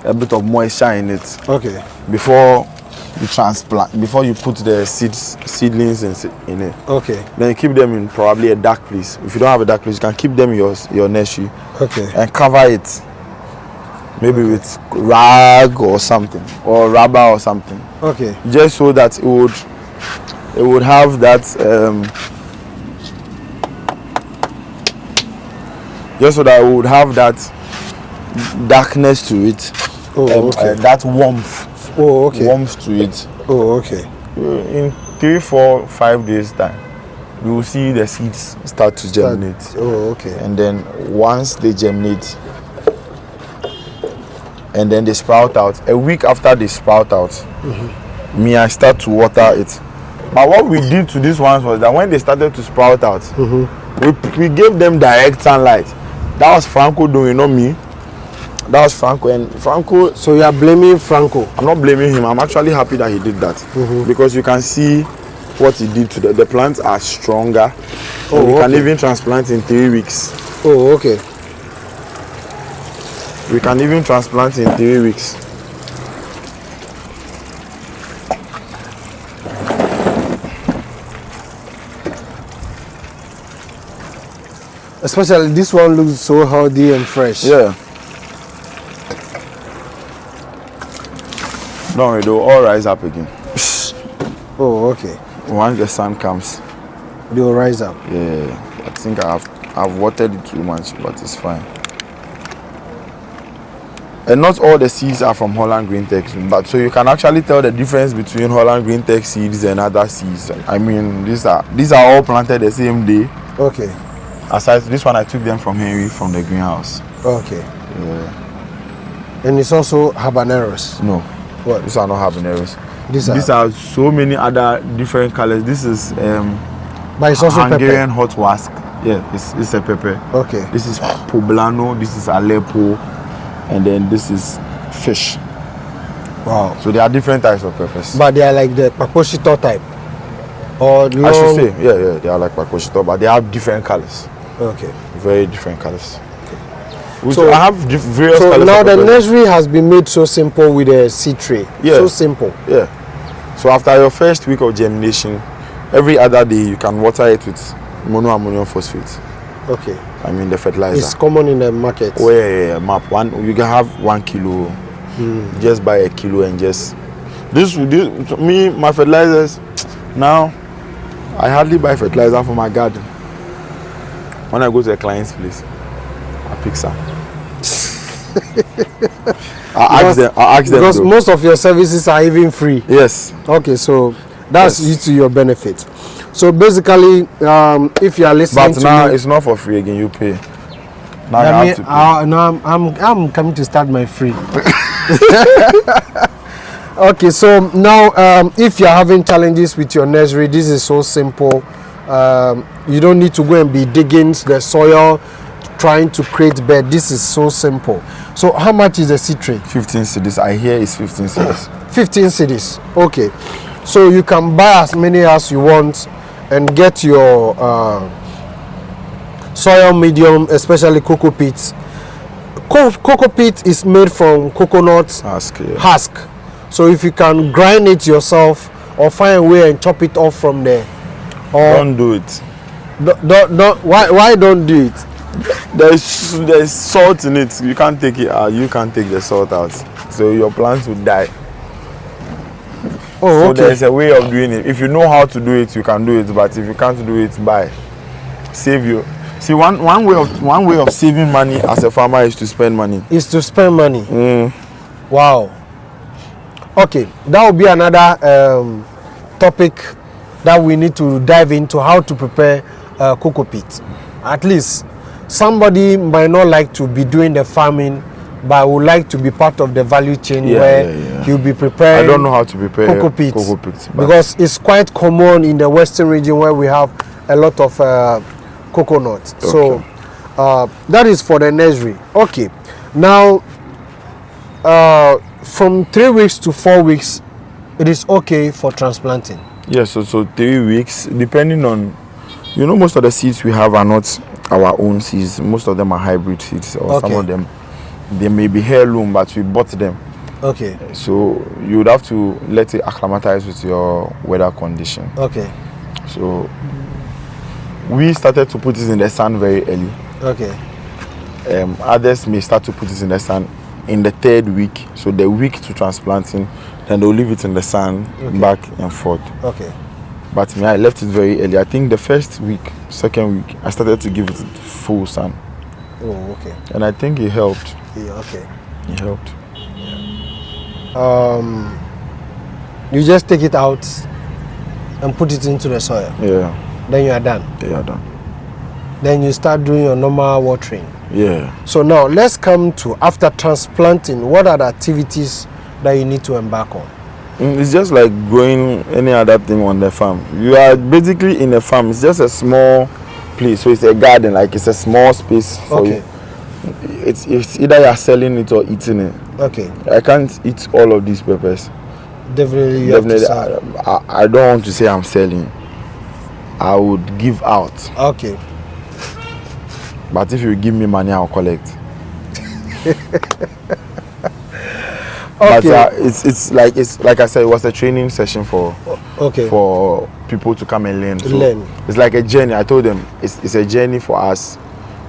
[SPEAKER 1] a bit of moisture in it.
[SPEAKER 2] Okay.
[SPEAKER 1] Before you transplant, before you put the seedlings in it.
[SPEAKER 2] Okay.
[SPEAKER 1] Then you keep them in probably a dark place. If you don't have a dark place, you can keep them in your nursery.
[SPEAKER 2] Okay.
[SPEAKER 1] And cover it, maybe with rag or something, or rubber or something.
[SPEAKER 2] Okay.
[SPEAKER 1] Just so that it would have that just so that it would have that darkness to it.
[SPEAKER 2] Oh, okay.
[SPEAKER 1] That warmth.
[SPEAKER 2] Oh, okay.
[SPEAKER 1] Warmth to it.
[SPEAKER 2] Oh, okay.
[SPEAKER 1] In 3, 4, 5 days time, you will see the seeds start to germinate.
[SPEAKER 2] Oh, okay.
[SPEAKER 1] And then once they germinate, and then they sprout out. A week after they sprout out, I start to water it. But what we did to these ones was that when they started to sprout out, we gave them direct sunlight. That was Franco doing, not me. That was Franco, and Franco.
[SPEAKER 2] So you are blaming Franco?
[SPEAKER 1] I'm not blaming him. I'm actually happy that he did that because you can see what he did to the plants are stronger. Oh, we can even transplant in 3 weeks.
[SPEAKER 2] Oh, okay.
[SPEAKER 1] We can even transplant in 3 weeks.
[SPEAKER 2] Especially this one looks so healthy and fresh.
[SPEAKER 1] Yeah. Don't worry, they'll all rise up again.
[SPEAKER 2] Oh, okay.
[SPEAKER 1] Once the sun comes.
[SPEAKER 2] They'll rise up.
[SPEAKER 1] Yeah. I think I've watered it too much, but it's fine. And not all the seeds are from Holland Green Tech, but so you can actually tell the difference between Holland Green Tech seeds and other seeds. I mean, these are all planted the same day.
[SPEAKER 2] Okay.
[SPEAKER 1] Aside this one, I took them from Henry from the greenhouse.
[SPEAKER 2] Okay.
[SPEAKER 1] Yeah.
[SPEAKER 2] And it's also habaneros.
[SPEAKER 1] No.
[SPEAKER 2] What?
[SPEAKER 1] These are not habaneros.
[SPEAKER 2] These
[SPEAKER 1] are so many other different colors. This is
[SPEAKER 2] but it's also
[SPEAKER 1] Hungarian
[SPEAKER 2] pepper.
[SPEAKER 1] hot wask. Yeah, it's a pepper.
[SPEAKER 2] Okay.
[SPEAKER 1] This is poblano. This is Aleppo, and then this is fish.
[SPEAKER 2] Wow.
[SPEAKER 1] So there are different types of peppers.
[SPEAKER 2] But they are like the paposhito type. Or long...
[SPEAKER 1] I should say, yeah, they are like pakoshito, but they have different colors.
[SPEAKER 2] Okay.
[SPEAKER 1] Very different colors. Okay.
[SPEAKER 2] So
[SPEAKER 1] I have various
[SPEAKER 2] so
[SPEAKER 1] colors.
[SPEAKER 2] now the nursery has been made so simple with a seed tray.
[SPEAKER 1] Yeah.
[SPEAKER 2] So simple.
[SPEAKER 1] Yeah. So after your first week of germination, every other day you can water it with monoammonium phosphate.
[SPEAKER 2] Okay.
[SPEAKER 1] I mean the fertilizer.
[SPEAKER 2] It's common in the market.
[SPEAKER 1] Oh yeah, MAP. You can have 1 kilo. Just buy a kilo and just my fertilizers now. I hardly buy fertilizer for my garden. When I go to a client's place, I pick some. I ask them
[SPEAKER 2] because
[SPEAKER 1] though.
[SPEAKER 2] most of your services are even free.
[SPEAKER 1] Yes.
[SPEAKER 2] Okay, so that's due to your benefit. So basically, if you are listening
[SPEAKER 1] But
[SPEAKER 2] to
[SPEAKER 1] now
[SPEAKER 2] me,
[SPEAKER 1] it's not for free again. You pay. Now
[SPEAKER 2] I
[SPEAKER 1] you
[SPEAKER 2] mean,
[SPEAKER 1] have to pay.
[SPEAKER 2] now I'm coming to start my free. Okay, so now if you're having challenges with your nursery, this is so simple. You don't need to go and be digging the soil, trying to create bed. This is so simple. So how much is the seed tray?
[SPEAKER 1] 15 cedis. I hear it's 15 cedis.
[SPEAKER 2] 15 cedis. Okay. So you can buy as many as you want and get your soil medium, especially cocoa peat. Cocoa peat is made from coconut husk. So if you can grind it yourself or find a way and chop it off from there. Or
[SPEAKER 1] don't do it.
[SPEAKER 2] Don't why don't do it?
[SPEAKER 1] There's salt in it. You can't take it out. You can't take the salt out. So your plants will die.
[SPEAKER 2] Oh,
[SPEAKER 1] so
[SPEAKER 2] okay.
[SPEAKER 1] there's a way of doing it. If you know how to do it, you can do it. But if you can't do it, buy. Save you. See, one way of saving money as a farmer is to spend money.
[SPEAKER 2] Is to spend money. Wow. Okay, that will be another topic that we need to dive into, how to prepare cocoa peat. At least somebody might not like to be doing the farming, but would like to be part of the value chain where he'll be preparing.
[SPEAKER 1] I don't know how to prepare
[SPEAKER 2] cocoa peat
[SPEAKER 1] because
[SPEAKER 2] it's quite common in the western region where we have a lot of coconut. Okay. So that is for the nursery. Okay, now from 3 weeks to 4 weeks, it is okay for transplanting.
[SPEAKER 1] Yes, so 3 weeks, depending on, most of the seeds we have are not our own seeds. Most of them are hybrid seeds, or some of them, they may be heirloom, but we bought them.
[SPEAKER 2] Okay.
[SPEAKER 1] So you would have to let it acclimatize with your weather condition.
[SPEAKER 2] Okay.
[SPEAKER 1] So we started to put it in the sun very early.
[SPEAKER 2] Okay.
[SPEAKER 1] Others may start to put it in the sun in the 3rd week. So the week to transplanting, then they'll leave it in the sun back and forth.
[SPEAKER 2] Okay.
[SPEAKER 1] But me, I left it very early. I think the 1st week, 2nd week, I started to give it full sun.
[SPEAKER 2] Oh, okay.
[SPEAKER 1] And I think it helped.
[SPEAKER 2] Yeah, okay.
[SPEAKER 1] It helped.
[SPEAKER 2] You just take it out and put it into the soil.
[SPEAKER 1] Yeah.
[SPEAKER 2] Then you are done.
[SPEAKER 1] Yeah, you are done.
[SPEAKER 2] Then you start doing your normal watering.
[SPEAKER 1] Yeah.
[SPEAKER 2] So now let's come to, after transplanting, what are the activities that you need to embark on?
[SPEAKER 1] It's just like growing any other thing on the farm. You are basically in a farm. It's just a small place. So it's a garden, like it's a small space for you. It's either you're selling it or eating it.
[SPEAKER 2] Okay.
[SPEAKER 1] I can't eat all of these peppers.
[SPEAKER 2] Definitely.
[SPEAKER 1] I don't want to say I'm selling. I would give out.
[SPEAKER 2] Okay.
[SPEAKER 1] But if you give me money, I'll collect.
[SPEAKER 2] Okay.
[SPEAKER 1] But it's like I said, it was a training session for people to come and learn. So it's like a journey. I told them it's a journey for us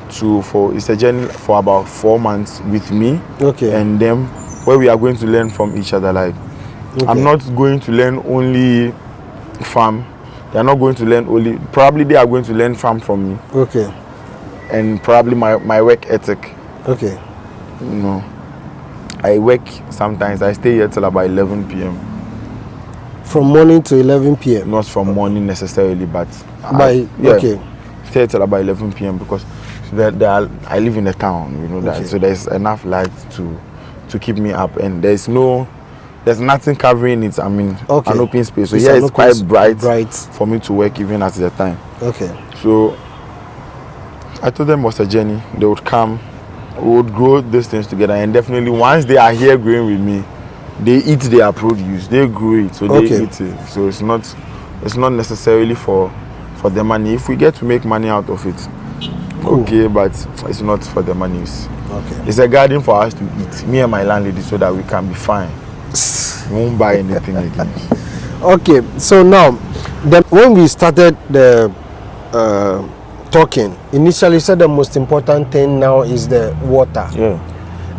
[SPEAKER 1] it's a journey for about 4 months with me.
[SPEAKER 2] Okay.
[SPEAKER 1] And them where we are going to learn from each other. Like I'm not going to learn only farm. They are not going to learn only. Probably they are going to learn farm from me.
[SPEAKER 2] Okay.
[SPEAKER 1] And probably my work ethic.
[SPEAKER 2] Okay.
[SPEAKER 1] I work sometimes. I stay here till about 11 p.m.
[SPEAKER 2] From morning to 11 p.m.
[SPEAKER 1] Not from morning necessarily, but
[SPEAKER 2] okay.
[SPEAKER 1] Stay till about 11 p.m. because I live in the town. That, so there's enough light to keep me up, and there's nothing covering it. I mean, an open space. So it's quite bright for me to work even at the time.
[SPEAKER 2] Okay.
[SPEAKER 1] So I told them it was a journey. They would come, we would grow these things together, and definitely once they are here growing with me, they eat their produce. They grow it, so they eat it. So it's not necessarily for the money. If we get to make money out of it, okay, but it's not for the money. It's a garden for us to eat, me and my landlady, so that we can be fine. We won't buy anything again.
[SPEAKER 2] Okay, so now, when we started the talking, initially you said the most important thing now is the water.
[SPEAKER 1] Yeah.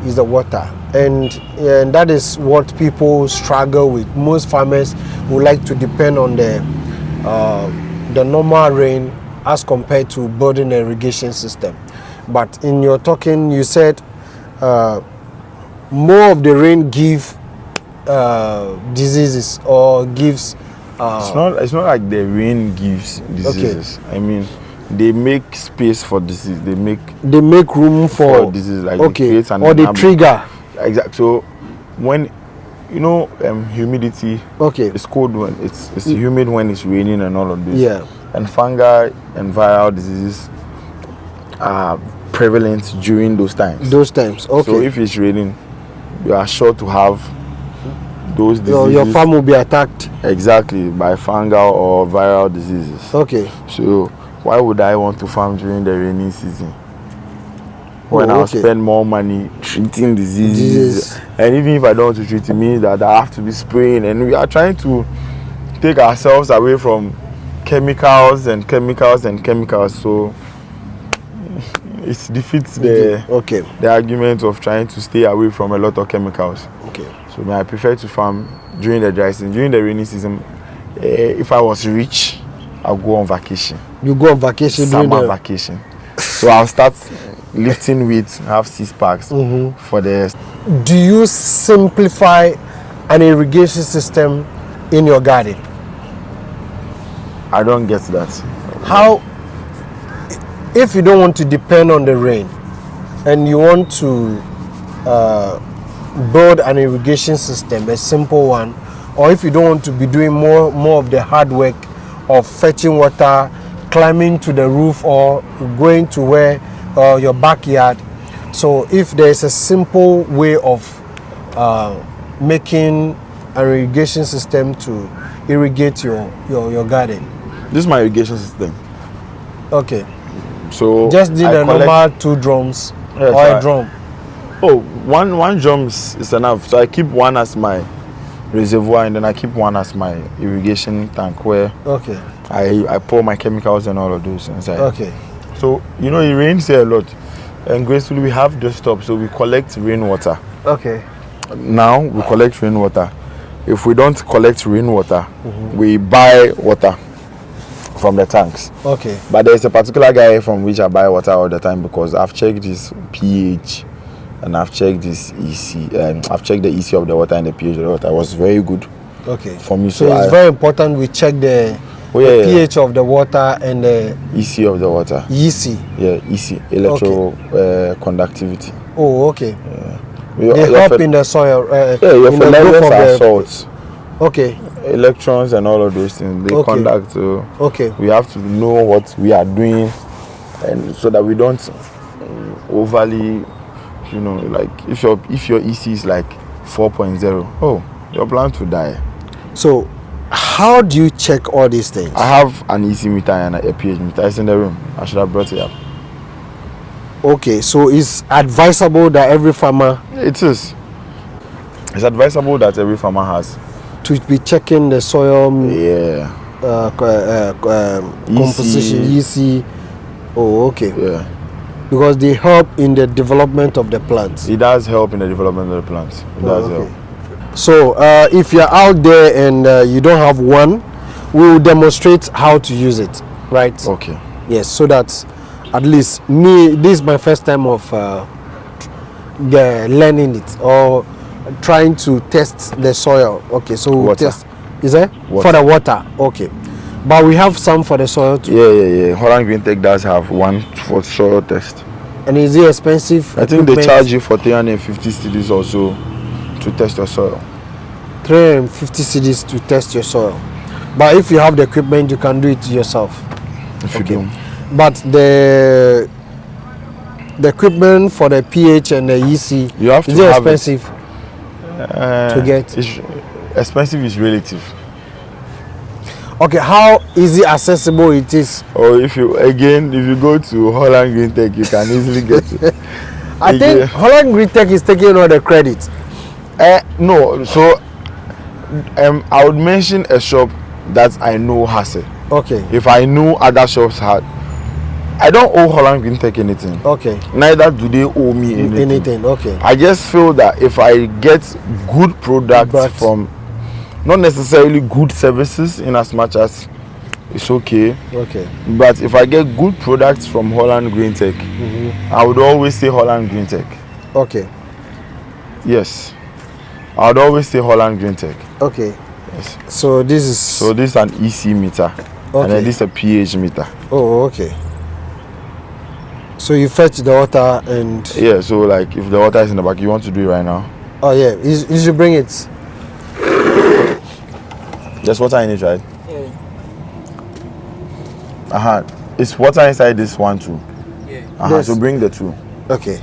[SPEAKER 2] Is the water. And that is what people struggle with. Most farmers would like to depend on the normal rain as compared to building an irrigation system. But in your talking, you said more of the rain give diseases or gives.
[SPEAKER 1] It's not like the rain gives diseases. Okay. I mean, they make space for disease. They make
[SPEAKER 2] room for
[SPEAKER 1] disease. Like they create an
[SPEAKER 2] or they trigger.
[SPEAKER 1] Exactly. So when humidity.
[SPEAKER 2] Okay.
[SPEAKER 1] It's cold when it's humid when it's raining and all of this.
[SPEAKER 2] Yeah.
[SPEAKER 1] And fungi and viral diseases are prevalent during those times.
[SPEAKER 2] Okay.
[SPEAKER 1] So if it's raining, you are sure to have those diseases.
[SPEAKER 2] Your farm will be attacked.
[SPEAKER 1] Exactly, by fungal or viral diseases.
[SPEAKER 2] Okay.
[SPEAKER 1] So why would I want to farm during the rainy season when I'll spend more money treating diseases? And even if I don't want to treat it, means that I have to be spraying, and we are trying to take ourselves away from chemicals and chemicals and chemicals. So it defeats the argument of trying to stay away from a lot of chemicals.
[SPEAKER 2] Okay.
[SPEAKER 1] So I prefer to farm during the dry season. During the rainy season, if I was rich, I'll go on vacation.
[SPEAKER 2] You go on vacation?
[SPEAKER 1] Summer vacation. So I'll start lifting weights, have 6 packs for the...
[SPEAKER 2] Do you simplify an irrigation system in your garden?
[SPEAKER 1] I don't get that.
[SPEAKER 2] How, if you don't want to depend on the rain and you want to build an irrigation system, a simple one, or if you don't want to be doing more of the hard work of fetching water, climbing to the roof, or going to where your backyard, so if there's a simple way of making an irrigation system to irrigate your garden.
[SPEAKER 1] This is my irrigation system.
[SPEAKER 2] Okay.
[SPEAKER 1] So
[SPEAKER 2] just did a normal 2 drums or a drum.
[SPEAKER 1] Oh, one drum is enough. So I keep one as my reservoir, and then I keep one as my irrigation tank where I pour my chemicals and all of those inside.
[SPEAKER 2] Okay.
[SPEAKER 1] So it rains here a lot, and gracefully we have Rooftop, so we collect rainwater.
[SPEAKER 2] Okay.
[SPEAKER 1] Now we collect rainwater. If we don't collect rainwater, we buy water from the tanks.
[SPEAKER 2] Okay.
[SPEAKER 1] But there's a particular guy from which I buy water all the time, because I've checked his pH and I've checked this EC, and I've checked the EC of the water and the pH of the water. It was very good.
[SPEAKER 2] Okay.
[SPEAKER 1] For me,
[SPEAKER 2] so it's very important we check the pH of the water and the
[SPEAKER 1] EC of the water.
[SPEAKER 2] EC.
[SPEAKER 1] Yeah, EC, electro conductivity.
[SPEAKER 2] Oh, okay.
[SPEAKER 1] Yeah.
[SPEAKER 2] They help in the soil.
[SPEAKER 1] Your fertilizers are salts.
[SPEAKER 2] Okay.
[SPEAKER 1] Electrons and all of those things, they conduct. We have to know what we are doing, and so that we don't overly, like if your EC is like 4.0, oh, your plant will die.
[SPEAKER 2] So how do you check all these things?
[SPEAKER 1] I have an EC meter and a pH meter. It's in the room. I should have brought it up.
[SPEAKER 2] Okay, so it's advisable that every farmer...
[SPEAKER 1] It is. It's advisable that every farmer has
[SPEAKER 2] to be checking the soil composition, EC. Oh, okay.
[SPEAKER 1] Yeah.
[SPEAKER 2] Because they help in the development of the plants.
[SPEAKER 1] It does help in the development of the plants. It does help.
[SPEAKER 2] So if you're out there and you don't have one, we will demonstrate how to use it, right?
[SPEAKER 1] Okay.
[SPEAKER 2] Yes, so that at least this is my first time of learning it or trying to test the soil. Okay, so we'll test. Is it for the water? Okay, but we have some for the soil too.
[SPEAKER 1] Yeah. Holland Green Tech does have one for soil test.
[SPEAKER 2] And is it expensive?
[SPEAKER 1] I think they charge you for 350 cedis also to test your soil.
[SPEAKER 2] 350 cedis to test your soil. But if you have the equipment, you can do it yourself.
[SPEAKER 1] If you do.
[SPEAKER 2] But the equipment for the pH and the EC,
[SPEAKER 1] you have to
[SPEAKER 2] is it expensive to get?
[SPEAKER 1] Expensive is relative.
[SPEAKER 2] Okay, how easy accessible it is?
[SPEAKER 1] Or if you go to Holland Green Tech, you can easily get it.
[SPEAKER 2] I think Holland Green Tech is taking all the credit.
[SPEAKER 1] No, so I would mention a shop that I know has it.
[SPEAKER 2] Okay.
[SPEAKER 1] If I know other shops had, I don't owe Holland Green Tech anything.
[SPEAKER 2] Okay.
[SPEAKER 1] Neither do they owe me anything.
[SPEAKER 2] Okay.
[SPEAKER 1] I just feel that if I get good products from, not necessarily good services in as much as it's okay.
[SPEAKER 2] Okay.
[SPEAKER 1] But if I get good products from Holland Green Tech, I would always say Holland Green Tech.
[SPEAKER 2] Okay.
[SPEAKER 1] Yes. I would always say Holland Green Tech.
[SPEAKER 2] Okay.
[SPEAKER 1] Yes.
[SPEAKER 2] So this is
[SPEAKER 1] an EC meter. Okay. And then this is a pH meter.
[SPEAKER 2] Oh, okay. So you fetch the water and...
[SPEAKER 1] Yeah, so like if the water is in the back, you want to do it right now?
[SPEAKER 2] Oh yeah, you should bring it.
[SPEAKER 1] There's water in it, right? Yeah. It's water inside this one too? Yeah. Yes. So bring the two.
[SPEAKER 2] Okay.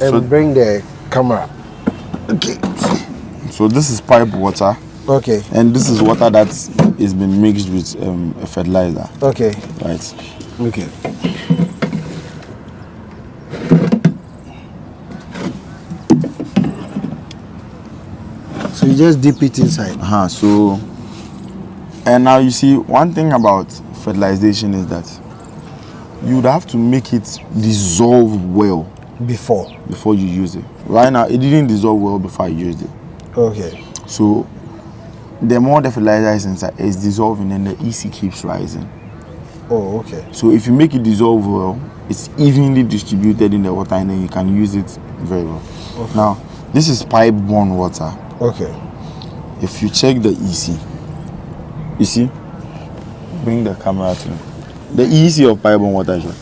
[SPEAKER 2] And so bring the camera. Okay.
[SPEAKER 1] So this is pipe water,
[SPEAKER 2] Okay.
[SPEAKER 1] and this is water that is been mixed with a fertilizer.
[SPEAKER 2] Okay.
[SPEAKER 1] Right.
[SPEAKER 2] Okay. So you just dip it inside.
[SPEAKER 1] So, and now you see, one thing about fertilization is that you would have to make it dissolve well
[SPEAKER 2] Before
[SPEAKER 1] you use it. Right now, it didn't dissolve well before I used it.
[SPEAKER 2] Okay.
[SPEAKER 1] So, the more the fertilizer is inside, it's dissolving, and the EC keeps rising.
[SPEAKER 2] Oh, okay.
[SPEAKER 1] So, if you make it dissolve well, it's evenly distributed in the water, and then you can use it very well.
[SPEAKER 2] Okay.
[SPEAKER 1] Now, this is pipe-borne water.
[SPEAKER 2] Okay.
[SPEAKER 1] If you check the EC, you see, bring the camera to me. The EC of pipe-borne water is what?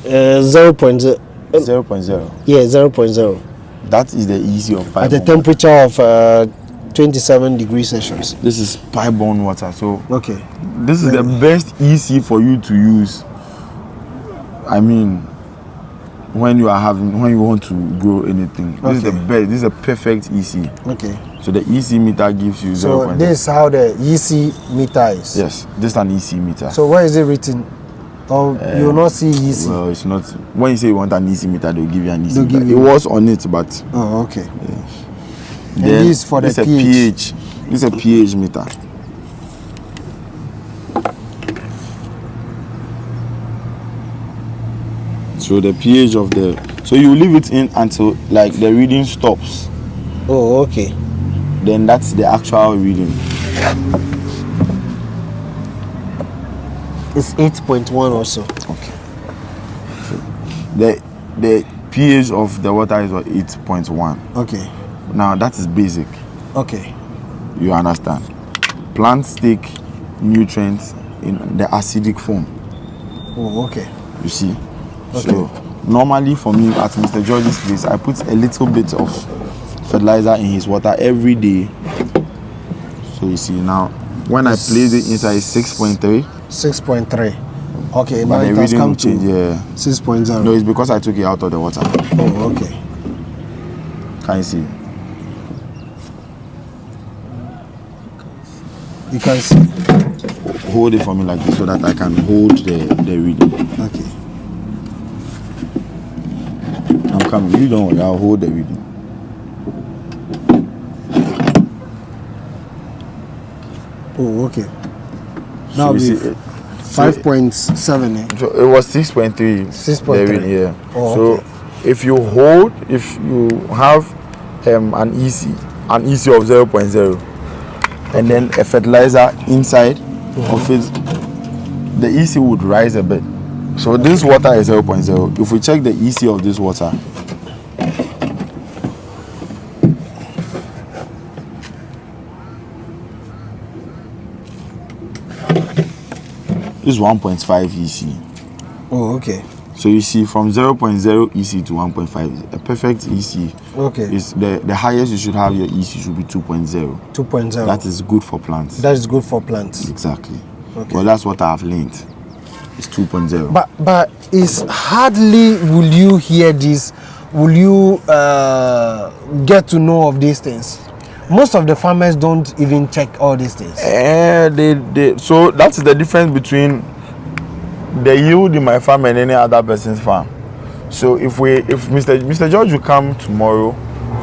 [SPEAKER 2] 0.0.
[SPEAKER 1] 0.0.
[SPEAKER 2] Yeah, 0.0.
[SPEAKER 1] That is the EC of pipe-borne
[SPEAKER 2] At a temperature of 27 degrees Celsius.
[SPEAKER 1] This is pipe-borne water. So
[SPEAKER 2] Okay.
[SPEAKER 1] this is the best EC for you to use. I mean, when you want to grow anything. This is the best. This is a perfect EC.
[SPEAKER 2] Okay.
[SPEAKER 1] So the EC meter gives you 0.0.
[SPEAKER 2] So this is how the EC meter is.
[SPEAKER 1] Yes, this is an EC meter.
[SPEAKER 2] So where is it written? Or you will not see EC.
[SPEAKER 1] Well, it's not. When you say you want an EC meter, they'll give you an EC
[SPEAKER 2] They'll
[SPEAKER 1] meter.
[SPEAKER 2] give
[SPEAKER 1] It
[SPEAKER 2] you-
[SPEAKER 1] was on it, but
[SPEAKER 2] Oh, okay. And
[SPEAKER 1] then
[SPEAKER 2] this is for the
[SPEAKER 1] this is a
[SPEAKER 2] pH.
[SPEAKER 1] pH. This is a pH meter. So the pH of the, so you leave it in until like the reading stops.
[SPEAKER 2] Oh, okay.
[SPEAKER 1] Then that's the actual reading.
[SPEAKER 2] It's 8.1 also.
[SPEAKER 1] Okay. So the pH of the water is what, 8.1.
[SPEAKER 2] Okay.
[SPEAKER 1] Now that is basic.
[SPEAKER 2] Okay.
[SPEAKER 1] You understand? Plants take nutrients in the acidic form.
[SPEAKER 2] Oh, okay.
[SPEAKER 1] You see?
[SPEAKER 2] Okay.
[SPEAKER 1] So normally for me at Mr. George's place, I put a little bit of fertilizer in his water every day. So you see now, when I place it inside 6.3.
[SPEAKER 2] 6.3. Okay,
[SPEAKER 1] But
[SPEAKER 2] now
[SPEAKER 1] the
[SPEAKER 2] it has
[SPEAKER 1] reading
[SPEAKER 2] come
[SPEAKER 1] will
[SPEAKER 2] to
[SPEAKER 1] change, yeah.
[SPEAKER 2] 6.0.
[SPEAKER 1] No, it's because I took it out of the water.
[SPEAKER 2] Oh, okay.
[SPEAKER 1] Can you see?
[SPEAKER 2] You can see.
[SPEAKER 1] Hold it for me like this so that I can hold the reading.
[SPEAKER 2] Okay.
[SPEAKER 1] I'm coming. You don't worry, I'll hold the reading.
[SPEAKER 2] Oh, okay.
[SPEAKER 1] So
[SPEAKER 2] Now
[SPEAKER 1] you
[SPEAKER 2] we
[SPEAKER 1] see,
[SPEAKER 2] 5.7. Eh?
[SPEAKER 1] so it was 6.3.
[SPEAKER 2] 6.3.
[SPEAKER 1] the reading, yeah.
[SPEAKER 2] Oh,
[SPEAKER 1] So
[SPEAKER 2] okay.
[SPEAKER 1] if you have an EC of 0.0 and then a fertilizer inside of it, the EC would rise a bit. So this water is 0.0. If we check the EC of this water, this is 1.5 EC.
[SPEAKER 2] Oh, okay.
[SPEAKER 1] So you see, from 0.0 EC to 1.5, a perfect EC.
[SPEAKER 2] Okay.
[SPEAKER 1] Is the highest you should have your EC should be 2.0.
[SPEAKER 2] 2.0.
[SPEAKER 1] That is good for plants.
[SPEAKER 2] That is good for plants.
[SPEAKER 1] Exactly.
[SPEAKER 2] Okay.
[SPEAKER 1] Well, that's what I've learned. It's 2.0.
[SPEAKER 2] But it's hardly will you hear this, will you get to know of these things. Most of the farmers don't even check all these things.
[SPEAKER 1] So that's the difference between the yield in my farm and any other person's farm. So if Mr. George will come tomorrow,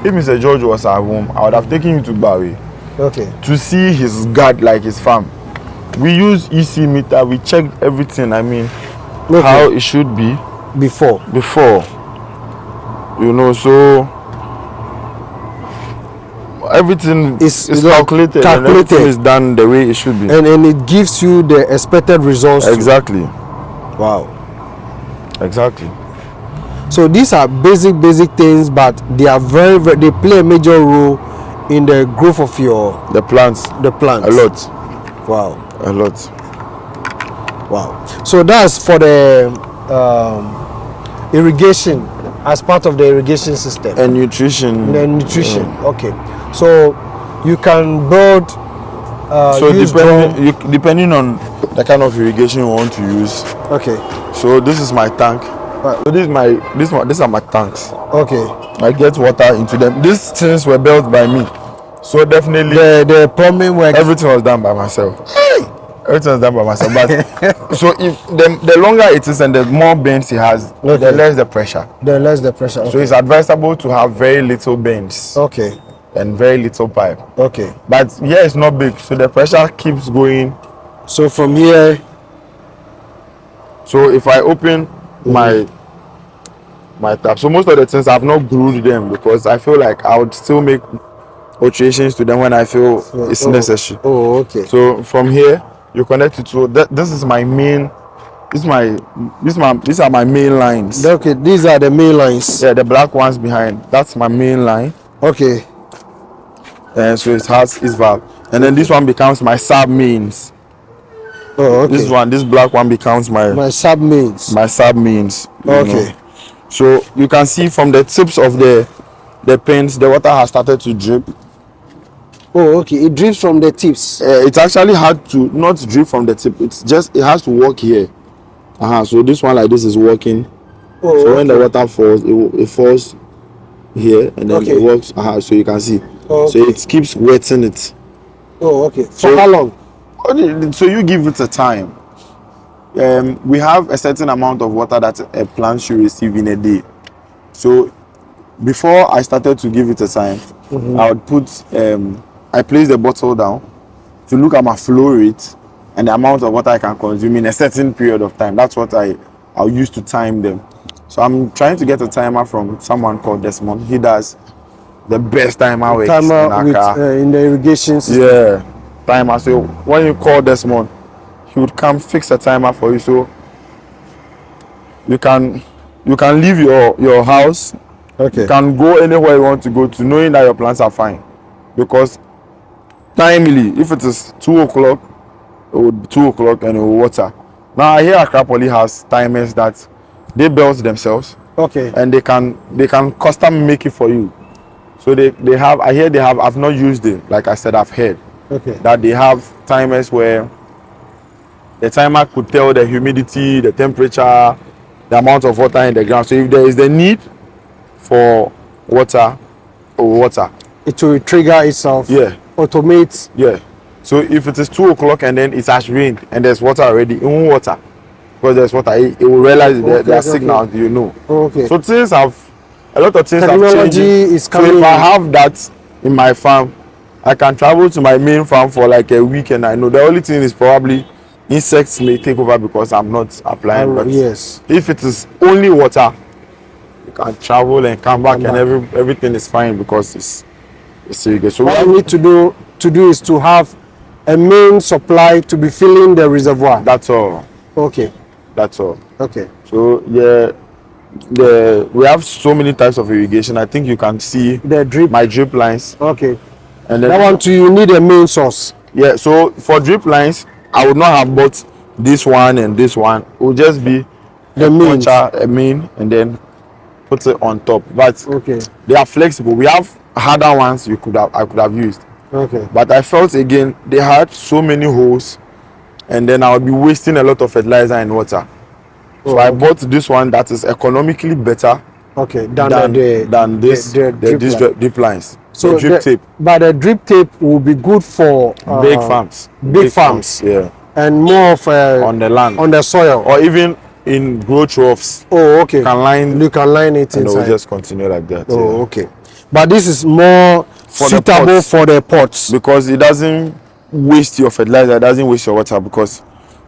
[SPEAKER 1] if Mr. George was at home, I would have taken him to Bawe.
[SPEAKER 2] Okay.
[SPEAKER 1] To see his guard, like his farm. We use EC meter, we checked everything, how it should be
[SPEAKER 2] Before.
[SPEAKER 1] So everything is calculated and everything is done the way it should be.
[SPEAKER 2] And it gives you the expected results.
[SPEAKER 1] Exactly.
[SPEAKER 2] Wow.
[SPEAKER 1] Exactly.
[SPEAKER 2] So these are basic things, but they are very they play a major role in the growth of
[SPEAKER 1] the plants.
[SPEAKER 2] A
[SPEAKER 1] lot.
[SPEAKER 2] Wow.
[SPEAKER 1] A lot.
[SPEAKER 2] Wow. So that's for the irrigation, as part of the irrigation system.
[SPEAKER 1] And nutrition.
[SPEAKER 2] The nutrition. Okay. So you can build.
[SPEAKER 1] So depending on the kind of irrigation you want to use.
[SPEAKER 2] Okay.
[SPEAKER 1] So this is my tank. So these are my tanks.
[SPEAKER 2] Okay.
[SPEAKER 1] I get water into them. These things were built by me, so definitely
[SPEAKER 2] The plumbing work.
[SPEAKER 1] everything was done by myself. Everything was done by myself. But so if the longer it is and the more bends he has,
[SPEAKER 2] Okay.
[SPEAKER 1] the less the pressure.
[SPEAKER 2] The less the pressure. Okay.
[SPEAKER 1] So it's advisable to have very little bends
[SPEAKER 2] Okay.
[SPEAKER 1] and very little pipe.
[SPEAKER 2] Okay.
[SPEAKER 1] But here it's not big, so the pressure keeps going.
[SPEAKER 2] So from here,
[SPEAKER 1] So if I open my tap, so most of the things I've not glued them because I feel like I would still make alterations to them when I feel it's necessary.
[SPEAKER 2] Oh, okay.
[SPEAKER 1] So from here you connect it to this is my main. These are my main lines.
[SPEAKER 2] Okay, these are the main lines.
[SPEAKER 1] Yeah, the black ones behind. That's my main line.
[SPEAKER 2] Okay.
[SPEAKER 1] And so it has its valve. And then this one becomes my sub mains.
[SPEAKER 2] Oh, okay.
[SPEAKER 1] This black one becomes
[SPEAKER 2] my sub mains.
[SPEAKER 1] My sub mains.
[SPEAKER 2] Okay.
[SPEAKER 1] So you can see from the tips of the pins, the water has started to drip.
[SPEAKER 2] Oh, okay. It drips from the tips.
[SPEAKER 1] It's actually hard to not drip from the tip. It has to work here. So this one like this is working.
[SPEAKER 2] Oh,
[SPEAKER 1] so when the water falls, it falls here and then
[SPEAKER 2] Okay.
[SPEAKER 1] it works. So you can see.
[SPEAKER 2] Oh,
[SPEAKER 1] So it keeps wetting it.
[SPEAKER 2] Oh, okay. For
[SPEAKER 1] So-
[SPEAKER 2] how long?
[SPEAKER 1] So you give it a time. We have a certain amount of water that a plant should receive in a day. So before I started to give it a time, I would put I place the bottle down to look at my flow rate and the amount of water I can consume in a certain period of time. That's what I'll use to time them. So I'm trying to get a timer from someone called Desmond. He does the best timer works in
[SPEAKER 2] Timer with,
[SPEAKER 1] Accra.
[SPEAKER 2] in the irrigation system.
[SPEAKER 1] Yeah, timer. So when you call Desmond, he would come fix a timer for you. So you can leave your house.
[SPEAKER 2] Okay.
[SPEAKER 1] You can go anywhere you want to go to, knowing that your plants are fine. Because timely, if it is 2 o'clock, it would be 2 o'clock and it will water. Now I hear Accra Poly has timers that they build themselves
[SPEAKER 2] Okay.
[SPEAKER 1] and they can custom make it for you. So they have, I hear they have, I've not used it, like I said, I've heard
[SPEAKER 2] Okay.
[SPEAKER 1] that they have timers where the timer could tell the humidity, the temperature, the amount of water in the ground. So if there is the need for water,
[SPEAKER 2] It will trigger itself.
[SPEAKER 1] Yeah.
[SPEAKER 2] Automate.
[SPEAKER 1] yeah. So if it is 2 o'clock and then it has rained and there's water already, it won't water. Because there's water, it will realize there are signals, you know.
[SPEAKER 2] Okay.
[SPEAKER 1] So a lot of things have
[SPEAKER 2] Technology
[SPEAKER 1] changed.
[SPEAKER 2] is
[SPEAKER 1] So
[SPEAKER 2] coming
[SPEAKER 1] if I
[SPEAKER 2] in.
[SPEAKER 1] have that in my farm, I can travel to my main farm for like a week and I know the only thing is probably insects may take over because I'm not applying. But
[SPEAKER 2] Yes.
[SPEAKER 1] if it is only water, you can travel and come back and everything is fine because it's irrigation. So
[SPEAKER 2] What we need to do is to have a main supply to be filling the reservoir.
[SPEAKER 1] that's all.
[SPEAKER 2] Okay.
[SPEAKER 1] That's all.
[SPEAKER 2] Okay.
[SPEAKER 1] So yeah, we have so many types of irrigation. I think you can see
[SPEAKER 2] The drip.
[SPEAKER 1] my drip lines.
[SPEAKER 2] Okay.
[SPEAKER 1] And then
[SPEAKER 2] That one too, you need a main source.
[SPEAKER 1] yeah, so for drip lines, I would not have bought this one and this one. It would just be
[SPEAKER 2] The
[SPEAKER 1] a
[SPEAKER 2] mains.
[SPEAKER 1] puncher, a main, and then put it on top. But
[SPEAKER 2] Okay.
[SPEAKER 1] they are flexible. We have harder ones I could have used.
[SPEAKER 2] Okay.
[SPEAKER 1] But I felt again they had so many holes, and then I would be wasting a lot of fertilizer and water. So I bought this one that is economically better
[SPEAKER 2] Okay.
[SPEAKER 1] than this drip lines.
[SPEAKER 2] So
[SPEAKER 1] the drip tape.
[SPEAKER 2] But the drip tape will be good for
[SPEAKER 1] Big farms.
[SPEAKER 2] big farms.
[SPEAKER 1] Yeah.
[SPEAKER 2] and more of
[SPEAKER 1] On the land.
[SPEAKER 2] on the soil.
[SPEAKER 1] Or even in grow troughs.
[SPEAKER 2] Oh, okay.
[SPEAKER 1] You can line
[SPEAKER 2] You can line it
[SPEAKER 1] and it will
[SPEAKER 2] inside.
[SPEAKER 1] just continue like that.
[SPEAKER 2] Oh,
[SPEAKER 1] yeah.
[SPEAKER 2] okay. But this is more
[SPEAKER 1] For the
[SPEAKER 2] suitable
[SPEAKER 1] pots.
[SPEAKER 2] for the pots.
[SPEAKER 1] Because it doesn't waste your fertilizer, it doesn't waste your water, because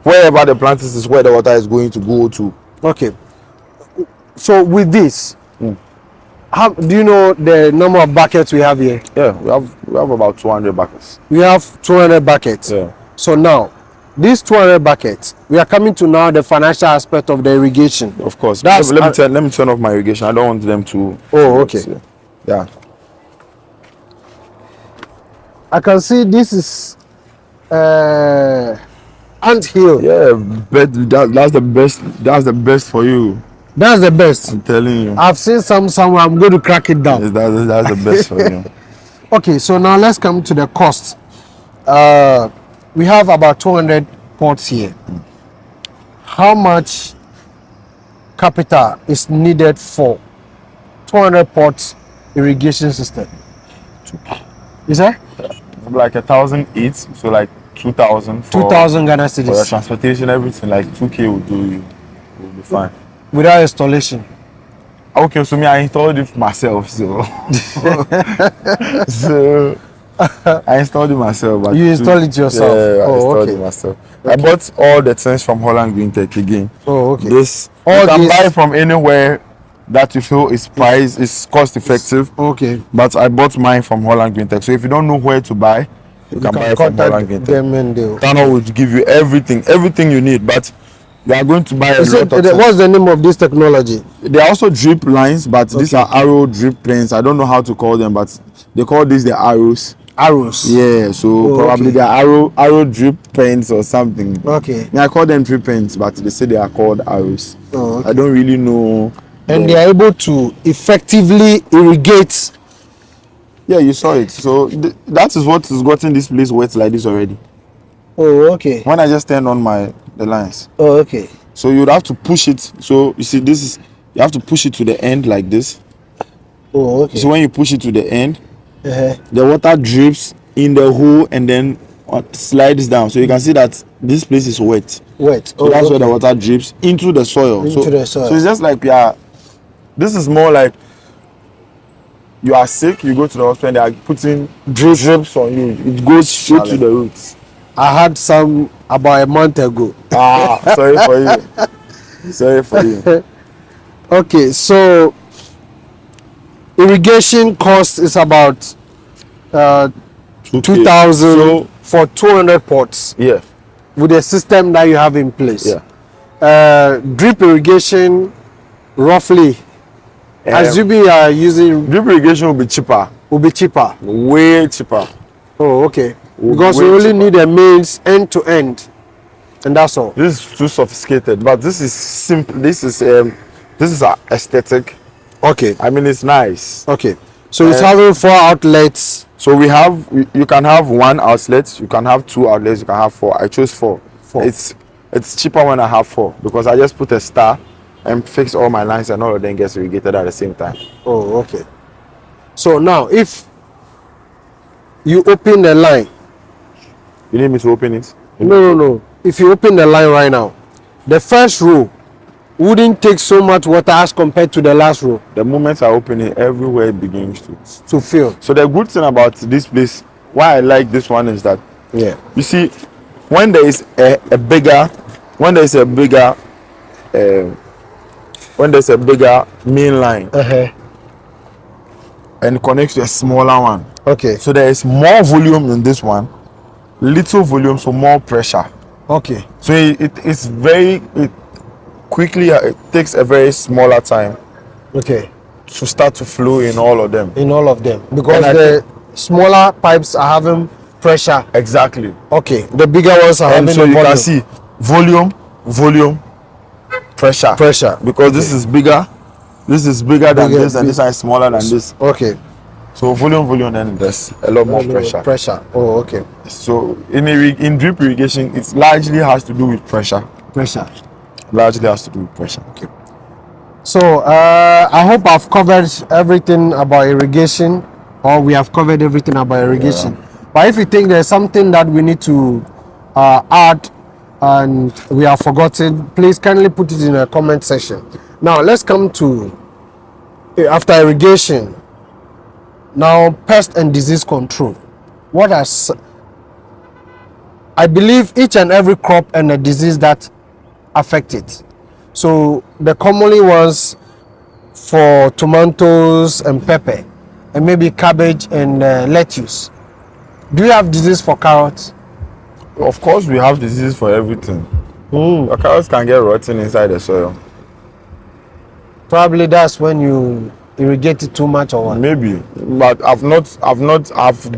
[SPEAKER 1] wherever the plant is where the water is going to go to.
[SPEAKER 2] Okay. So with this, how do you know the number of buckets we have here?
[SPEAKER 1] Yeah, we have about 200 buckets.
[SPEAKER 2] We have 200 buckets.
[SPEAKER 1] Yeah.
[SPEAKER 2] So now, these 200 buckets, we are coming to now the financial aspect of the irrigation.
[SPEAKER 1] Of course.
[SPEAKER 2] That's-
[SPEAKER 1] Let me turn off my irrigation. I don't want them to.
[SPEAKER 2] Oh, okay.
[SPEAKER 1] Yeah.
[SPEAKER 2] I can see this is ant hill.
[SPEAKER 1] Yeah, but that's the best. That's the best for you.
[SPEAKER 2] That's the best.
[SPEAKER 1] I'm telling you.
[SPEAKER 2] I've seen somewhere. I'm going to crack it down.
[SPEAKER 1] That's the best for you.
[SPEAKER 2] Okay, so now let's come to the cost. We have about 200 pots here. How much capital is needed for 200 pots irrigation system? Is that
[SPEAKER 1] Like 1,000 each, so like 2,000 for
[SPEAKER 2] 2,000 Ghana
[SPEAKER 1] for the
[SPEAKER 2] cedis
[SPEAKER 1] transportation, everything. Like 2K will do you. Will be fine.
[SPEAKER 2] without installation?
[SPEAKER 1] Okay, so me, I installed it myself, so so I installed it myself. But
[SPEAKER 2] You installed it yourself?
[SPEAKER 1] Yeah, I
[SPEAKER 2] Oh,
[SPEAKER 1] installed
[SPEAKER 2] okay.
[SPEAKER 1] it myself. I bought all the things from Holland Green Tech again.
[SPEAKER 2] Oh, okay.
[SPEAKER 1] This
[SPEAKER 2] All
[SPEAKER 1] you can
[SPEAKER 2] this-
[SPEAKER 1] buy from anywhere that you feel is cost effective.
[SPEAKER 2] Okay.
[SPEAKER 1] But I bought mine from Holland Green Tech. So if you don't know where to buy, you can buy it from Holland Green
[SPEAKER 2] contact
[SPEAKER 1] Tech.
[SPEAKER 2] them and they'll.
[SPEAKER 1] Tano will give you everything you need, but you are going to buy a
[SPEAKER 2] Is it,
[SPEAKER 1] lot of things.
[SPEAKER 2] what's the name of this technology?
[SPEAKER 1] They are also drip lines, but these are arrow drip pens. I don't know how to call them, but they call these the arrows.
[SPEAKER 2] Arrows.
[SPEAKER 1] Yeah, so
[SPEAKER 2] Oh,
[SPEAKER 1] probably
[SPEAKER 2] okay.
[SPEAKER 1] they are arrow drip pens or something.
[SPEAKER 2] Okay.
[SPEAKER 1] Yeah, I call them drip pens, but they say they are called arrows.
[SPEAKER 2] Oh, okay.
[SPEAKER 1] I don't really know.
[SPEAKER 2] And they are able to effectively irrigate.
[SPEAKER 1] Yeah, you saw it. So that is what has gotten this place wet like this already.
[SPEAKER 2] Oh, okay.
[SPEAKER 1] When I just turned on the lines.
[SPEAKER 2] Oh, okay.
[SPEAKER 1] So you'd have to push it. So you see, you have to push it to the end like this.
[SPEAKER 2] Oh, okay.
[SPEAKER 1] So when you push it to the end,
[SPEAKER 2] Uh-huh.
[SPEAKER 1] the water drips in the hole and then slides down. So you can see that this place is wet.
[SPEAKER 2] Wet.
[SPEAKER 1] So that's where the water drips into the soil.
[SPEAKER 2] Into the soil.
[SPEAKER 1] So it's just like, yeah, this is more like you are sick, you go to the hospital and they are putting drips on you. It goes straight to the roots.
[SPEAKER 2] I had some about a month ago.
[SPEAKER 1] Ah, sorry for you. Sorry for you.
[SPEAKER 2] Okay, so irrigation cost is about 2,000
[SPEAKER 1] So,
[SPEAKER 2] for 200 pots
[SPEAKER 1] yeah,
[SPEAKER 2] with the system that you have in place.
[SPEAKER 1] yeah.
[SPEAKER 2] Drip irrigation, roughly, assuming you are using,
[SPEAKER 1] Drip irrigation will be cheaper,
[SPEAKER 2] will be cheaper.
[SPEAKER 1] way cheaper.
[SPEAKER 2] Oh, okay.
[SPEAKER 1] Will
[SPEAKER 2] Because
[SPEAKER 1] be
[SPEAKER 2] you
[SPEAKER 1] way
[SPEAKER 2] only
[SPEAKER 1] cheaper.
[SPEAKER 2] need a mains end to end, and that's all.
[SPEAKER 1] This is too sophisticated, but this is simple. This is aesthetic.
[SPEAKER 2] Okay.
[SPEAKER 1] I mean, it's nice.
[SPEAKER 2] Okay. So it's having 4 outlets.
[SPEAKER 1] So you can have 1 outlet, you can have 2 outlets, you can have 4. I chose 4.
[SPEAKER 2] 4.
[SPEAKER 1] It's cheaper when I have 4 because I just put a star and fix all my lines and all of them gets irrigated at the same time.
[SPEAKER 2] Oh, okay. So now, if you open the line,
[SPEAKER 1] You need me to open it?
[SPEAKER 2] no. If you open the line right now, the first row wouldn't take so much water as compared to the last row
[SPEAKER 1] The moment I open it, everywhere it begins to.
[SPEAKER 2] to fill.
[SPEAKER 1] So the good thing about this place, why I like this one is that
[SPEAKER 2] Yeah.
[SPEAKER 1] you see, when there is a bigger main line
[SPEAKER 2] Uh-huh.
[SPEAKER 1] and connects to a smaller one,
[SPEAKER 2] Okay.
[SPEAKER 1] so there is more volume in this one, little volume, so more pressure.
[SPEAKER 2] Okay.
[SPEAKER 1] So it quickly it takes a very smaller time
[SPEAKER 2] Okay.
[SPEAKER 1] to start to flow in all of them.
[SPEAKER 2] In all of them, because
[SPEAKER 1] And I
[SPEAKER 2] the smaller pipes are having pressure.
[SPEAKER 1] Exactly.
[SPEAKER 2] Okay. The bigger ones are
[SPEAKER 1] And
[SPEAKER 2] having
[SPEAKER 1] so
[SPEAKER 2] the
[SPEAKER 1] you
[SPEAKER 2] volume.
[SPEAKER 1] can see volume, pressure.
[SPEAKER 2] Pressure.
[SPEAKER 1] Because this is bigger than
[SPEAKER 2] Bigger,
[SPEAKER 1] this, and this is smaller than this.
[SPEAKER 2] Okay.
[SPEAKER 1] So volume, then there's a lot more pressure.
[SPEAKER 2] Pressure. Oh, okay.
[SPEAKER 1] So in drip irrigation, it largely has to do with pressure.
[SPEAKER 2] Pressure.
[SPEAKER 1] Largely has to do with pressure. Okay.
[SPEAKER 2] So I hope I've covered everything about irrigation, or we have covered everything about irrigation. But if you think there's something that we need to add and we have forgotten, please kindly put it in the comment section. Now let's come to after irrigation. Now pest and disease control. What has I believe each and every crop and the disease that affect it. So the commonly ones for tomatoes and pepper, and maybe cabbage and lettuce. Do you have disease for carrots?
[SPEAKER 1] Of course, we have diseases for everything. The carrots can get rotten inside the soil.
[SPEAKER 2] Probably that's when you irrigate it too much or what?
[SPEAKER 1] Maybe, but I've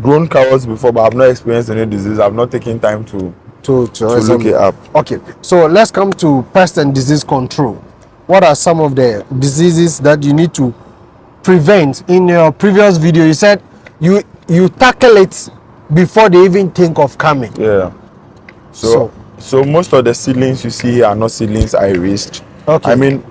[SPEAKER 1] grown carrots before, but I've not experienced any disease. I've not taken time to look it up.
[SPEAKER 2] Okay, so let's come to pest and disease control. What are some of the diseases that you need to prevent? In your previous video, you said you tackle it before they even think of coming.
[SPEAKER 1] Yeah. So most of the seedlings you see here are not seedlings I raised.
[SPEAKER 2] Okay.
[SPEAKER 1] I mean,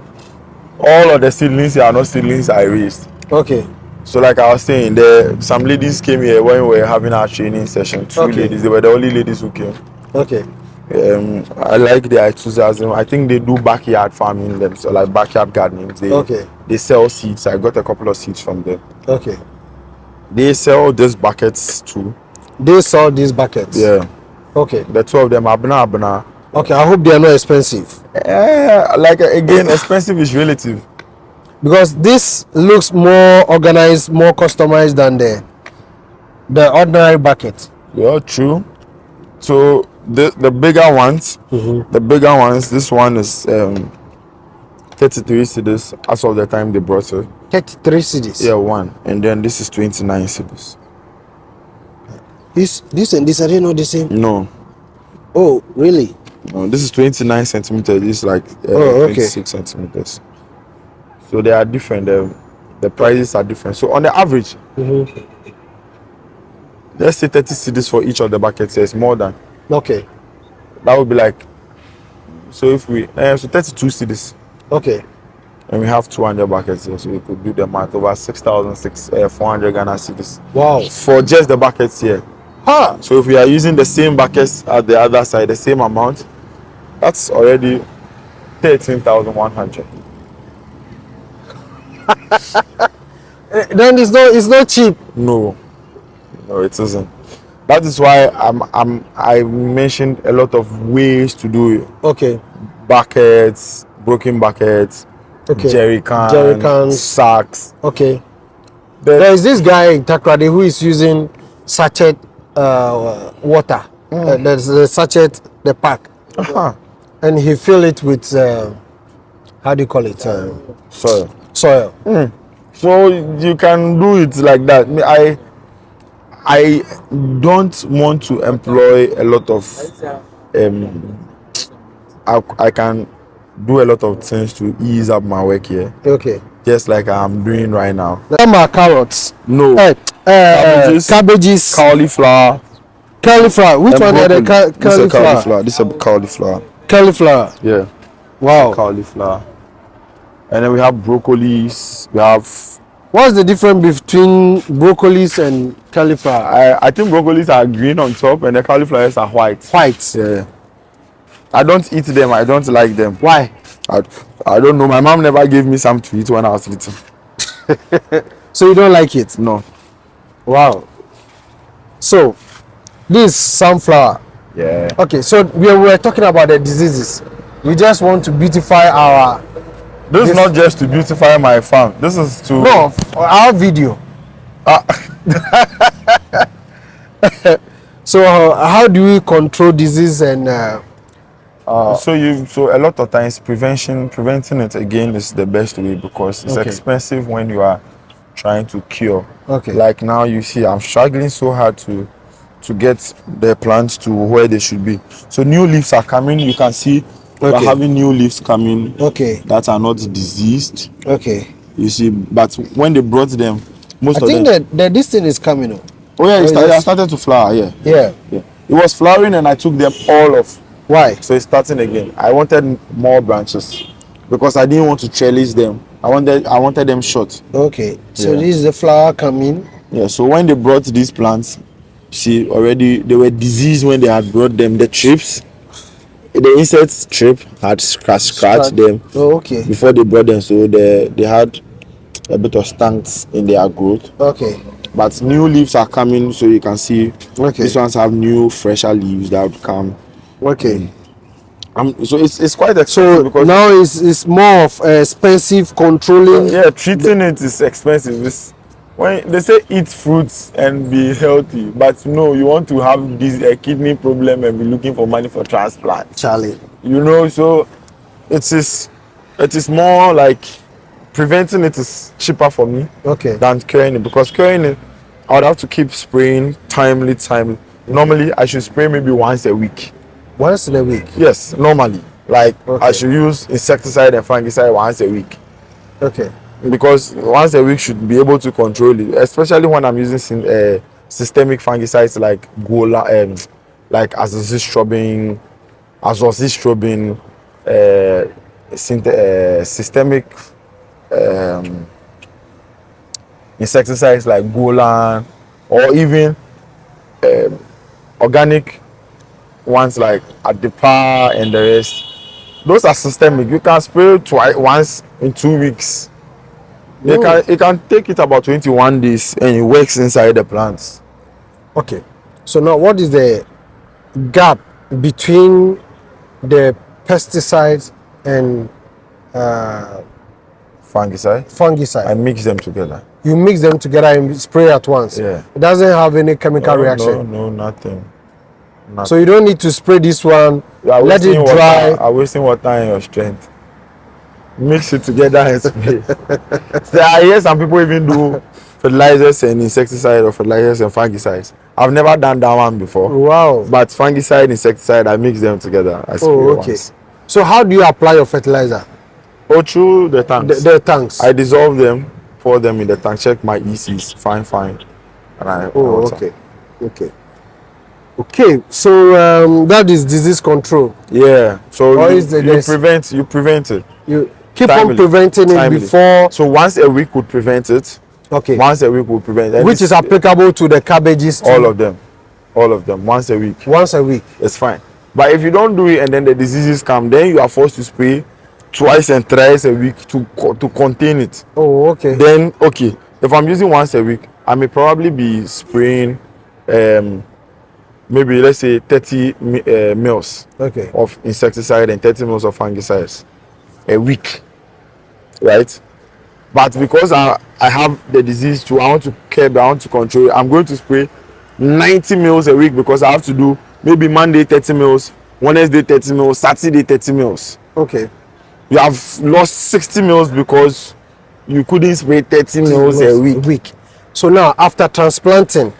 [SPEAKER 1] all of the seedlings here are not seedlings I raised.
[SPEAKER 2] Okay.
[SPEAKER 1] So like I was saying, some ladies came here when we were having our training session. Two
[SPEAKER 2] Okay.
[SPEAKER 1] ladies, they were the only ladies who came.
[SPEAKER 2] Okay.
[SPEAKER 1] I like their enthusiasm. I think they do backyard farming themselves, like backyard gardening. They sell seeds. I got a couple of seeds from them.
[SPEAKER 2] Okay.
[SPEAKER 1] They sell these buckets too.
[SPEAKER 2] They sell these buckets.
[SPEAKER 1] Yeah.
[SPEAKER 2] Okay.
[SPEAKER 1] The two of them, abna.
[SPEAKER 2] Okay. I hope they are not expensive.
[SPEAKER 1] Like again, expensive is relative.
[SPEAKER 2] Because this looks more organized, more customized than the ordinary bucket.
[SPEAKER 1] Yeah, true. So the bigger ones, this one is 33 cedis as of the time they brought it.
[SPEAKER 2] 33 cedis.
[SPEAKER 1] Yeah, one. And then this is 29 cedis.
[SPEAKER 2] This and this, are they not the same?
[SPEAKER 1] No.
[SPEAKER 2] Oh, really?
[SPEAKER 1] No, this is 29 centimeters. This is like
[SPEAKER 2] okay.
[SPEAKER 1] 26 centimeters. So they are different. The prices are different. So on the average, let's say 30 cedis for each of the buckets. It's more than.
[SPEAKER 2] Okay.
[SPEAKER 1] That would be like. So if we so 32 cedis.
[SPEAKER 2] Okay.
[SPEAKER 1] And we have 200 buckets here, so we could do the math over 6,400 Ghana cedis.
[SPEAKER 2] Wow.
[SPEAKER 1] For just the buckets here.
[SPEAKER 2] Huh.
[SPEAKER 1] So if we are using the same buckets at the other side, the same amount, that's already 13,100.
[SPEAKER 2] Then it's not cheap.
[SPEAKER 1] No, it isn't. That is why I mentioned a lot of ways to do it.
[SPEAKER 2] Okay.
[SPEAKER 1] Buckets, broken buckets,
[SPEAKER 2] Okay.
[SPEAKER 1] jerry cans, sacks.
[SPEAKER 2] Okay. There is this guy in Takrade who is using sachet water. There's the sachet, the pack, and he fill it with how do you call it? Soil.
[SPEAKER 1] So you can do it like that. I don't want to employ a lot of I can do a lot of things to ease up my work here.
[SPEAKER 2] Okay.
[SPEAKER 1] Just like I'm doing right now.
[SPEAKER 2] Them are carrots.
[SPEAKER 1] No.
[SPEAKER 2] Cabbages.
[SPEAKER 1] Cauliflower.
[SPEAKER 2] Cauliflower. Which one are the
[SPEAKER 1] cauliflower? This is a cauliflower.
[SPEAKER 2] Cauliflower.
[SPEAKER 1] Yeah.
[SPEAKER 2] Wow.
[SPEAKER 1] Cauliflower. And then we have broccolis. We have.
[SPEAKER 2] What's the difference between broccolis and cauliflower?
[SPEAKER 1] I think broccolis are green on top and the cauliflowers are white.
[SPEAKER 2] White.
[SPEAKER 1] Yeah. I don't eat them. I don't like them.
[SPEAKER 2] Why?
[SPEAKER 1] I don't know. My mom never gave me some to eat when I was little.
[SPEAKER 2] So you don't like it?
[SPEAKER 1] No.
[SPEAKER 2] Wow. So this sunflower.
[SPEAKER 1] Yeah.
[SPEAKER 2] Okay, so we were talking about the diseases. We just want to beautify our.
[SPEAKER 1] This is not just to beautify my farm. This is to.
[SPEAKER 2] No, our video. So how do we control disease and?
[SPEAKER 1] So a lot of times preventing it again is the best way because it's expensive when you are trying to cure.
[SPEAKER 2] Okay.
[SPEAKER 1] Like now you see I'm struggling so hard to get the plants to where they should be. So new leaves are coming. You can see we're having new leaves coming.
[SPEAKER 2] Okay.
[SPEAKER 1] That are not diseased.
[SPEAKER 2] Okay.
[SPEAKER 1] You see, but when they brought them, most of them.
[SPEAKER 2] I think that this thing is coming up.
[SPEAKER 1] Oh yeah, it started to flower. Yeah.
[SPEAKER 2] Yeah.
[SPEAKER 1] It was flowering and I took them all off.
[SPEAKER 2] Why?
[SPEAKER 1] So it's starting again. I wanted more branches because I didn't want to trellis them. I wanted them short.
[SPEAKER 2] Okay. So this is the flower coming.
[SPEAKER 1] Yeah. So when they brought these plants, see already they were diseased when they had brought them. The trips, the insect trip had scratched them.
[SPEAKER 2] Oh, okay.
[SPEAKER 1] Before they brought them, so they had a bit of stunts in their growth.
[SPEAKER 2] Okay.
[SPEAKER 1] But new leaves are coming, so you can see.
[SPEAKER 2] Okay.
[SPEAKER 1] These ones have new, fresher leaves that would come.
[SPEAKER 2] Okay.
[SPEAKER 1] So it's quite expensive because
[SPEAKER 2] now it's more of expensive controlling.
[SPEAKER 1] Yeah, treating it is expensive. When they say eat fruits and be healthy, but no, you want to have this a kidney problem and be looking for money for transplant.
[SPEAKER 2] Charlie.
[SPEAKER 1] So it is more like preventing it is cheaper for me than curing it because curing it I would have to keep spraying timely. Normally I should spray maybe once a week.
[SPEAKER 2] Once in a week?
[SPEAKER 1] Yes, normally. Like I should use insecticide and fungicide once a week.
[SPEAKER 2] Okay. Because
[SPEAKER 1] once a week should be able to control it, especially when I'm using systemic fungicides like Gola, like azoxystrobin, systemic insecticides like Golan, or even organic ones like Adipa and the rest. Those are systemic. You can spray twice, once in 2 weeks. It can take it about 21 days, and it works inside the plants.
[SPEAKER 2] Okay. So now, what is the gap between the pesticides and
[SPEAKER 1] Fungicide.
[SPEAKER 2] fungicide?
[SPEAKER 1] I mix them together.
[SPEAKER 2] You mix them together and spray at once.
[SPEAKER 1] Yeah.
[SPEAKER 2] It doesn't have any chemical reaction.
[SPEAKER 1] No, nothing.
[SPEAKER 2] So you don't need to spray this one. Let it dry.
[SPEAKER 1] You are wasting water and your strength. Mix it together and spray. So I hear some people even do fertilizers and insecticide, or fertilizers and fungicides. I've never done that one before.
[SPEAKER 2] Wow.
[SPEAKER 1] But fungicide, insecticide, I mix them together. I spray
[SPEAKER 2] okay.
[SPEAKER 1] once.
[SPEAKER 2] So how do you apply your fertilizer?
[SPEAKER 1] Or through the tanks.
[SPEAKER 2] The tanks.
[SPEAKER 1] I dissolve them, pour them in the tank, check my ECs, fine. And I water.
[SPEAKER 2] Okay. So that is disease control.
[SPEAKER 1] Yeah. So
[SPEAKER 2] you
[SPEAKER 1] prevent it.
[SPEAKER 2] You keep
[SPEAKER 1] Timely.
[SPEAKER 2] on preventing it before.
[SPEAKER 1] So once a week would prevent it.
[SPEAKER 2] Okay.
[SPEAKER 1] Once a week would prevent it.
[SPEAKER 2] Which is applicable to the cabbages too.
[SPEAKER 1] All of them. Once a week.
[SPEAKER 2] Once a week.
[SPEAKER 1] It's fine. But if you don't do it and then the diseases come, then you are forced to spray twice and thrice a week to contain it.
[SPEAKER 2] Oh, okay.
[SPEAKER 1] Then if I'm using once a week, I may probably be spraying maybe let's say 30 mils of insecticide and 30 mils of fungicides a week, right? But because I have the disease too, I want to curb, I want to control it, I'm going to spray 90 mils a week, because I have to do maybe Monday 30 mils, Wednesday 30 mils, Saturday 30 mils.
[SPEAKER 2] Okay.
[SPEAKER 1] You have lost 60 mils because you couldn't spray 30 mils a week.
[SPEAKER 2] So now, after transplanting,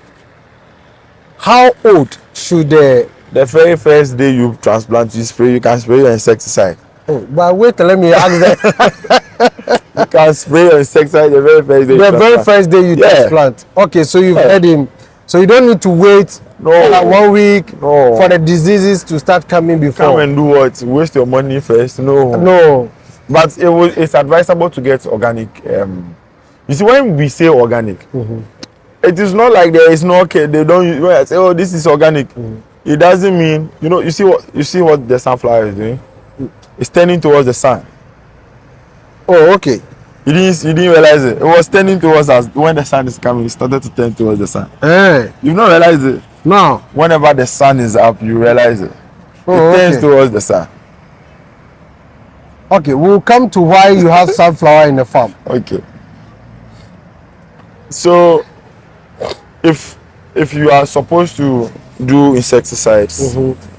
[SPEAKER 2] how old should the
[SPEAKER 1] very first day you transplant, you can spray your insecticide.
[SPEAKER 2] Oh, but wait, let me ask that.
[SPEAKER 1] You can spray your insecticide the very first day.
[SPEAKER 2] The very first day you transplant. Okay, so you've heard him. So you don't need to wait for like 1 week for the diseases to start coming before.
[SPEAKER 1] Come and do what? Waste your money first? No. But it's advisable to get organic. You see, when we say organic, it is not like there is no care. They don't. When I say, "Oh, this is organic," it doesn't mean You see what the sunflower is doing? It's turning towards the sun.
[SPEAKER 2] Oh, okay.
[SPEAKER 1] You didn't realize it. It was turning towards us when the sun is coming. It started to turn towards the sun. You've not realized it.
[SPEAKER 2] No.
[SPEAKER 1] Whenever the sun is up, you realize it. It turns towards the sun.
[SPEAKER 2] Okay, we'll come to why you have sunflower in the farm.
[SPEAKER 1] Okay. So, if you are supposed to do insecticides,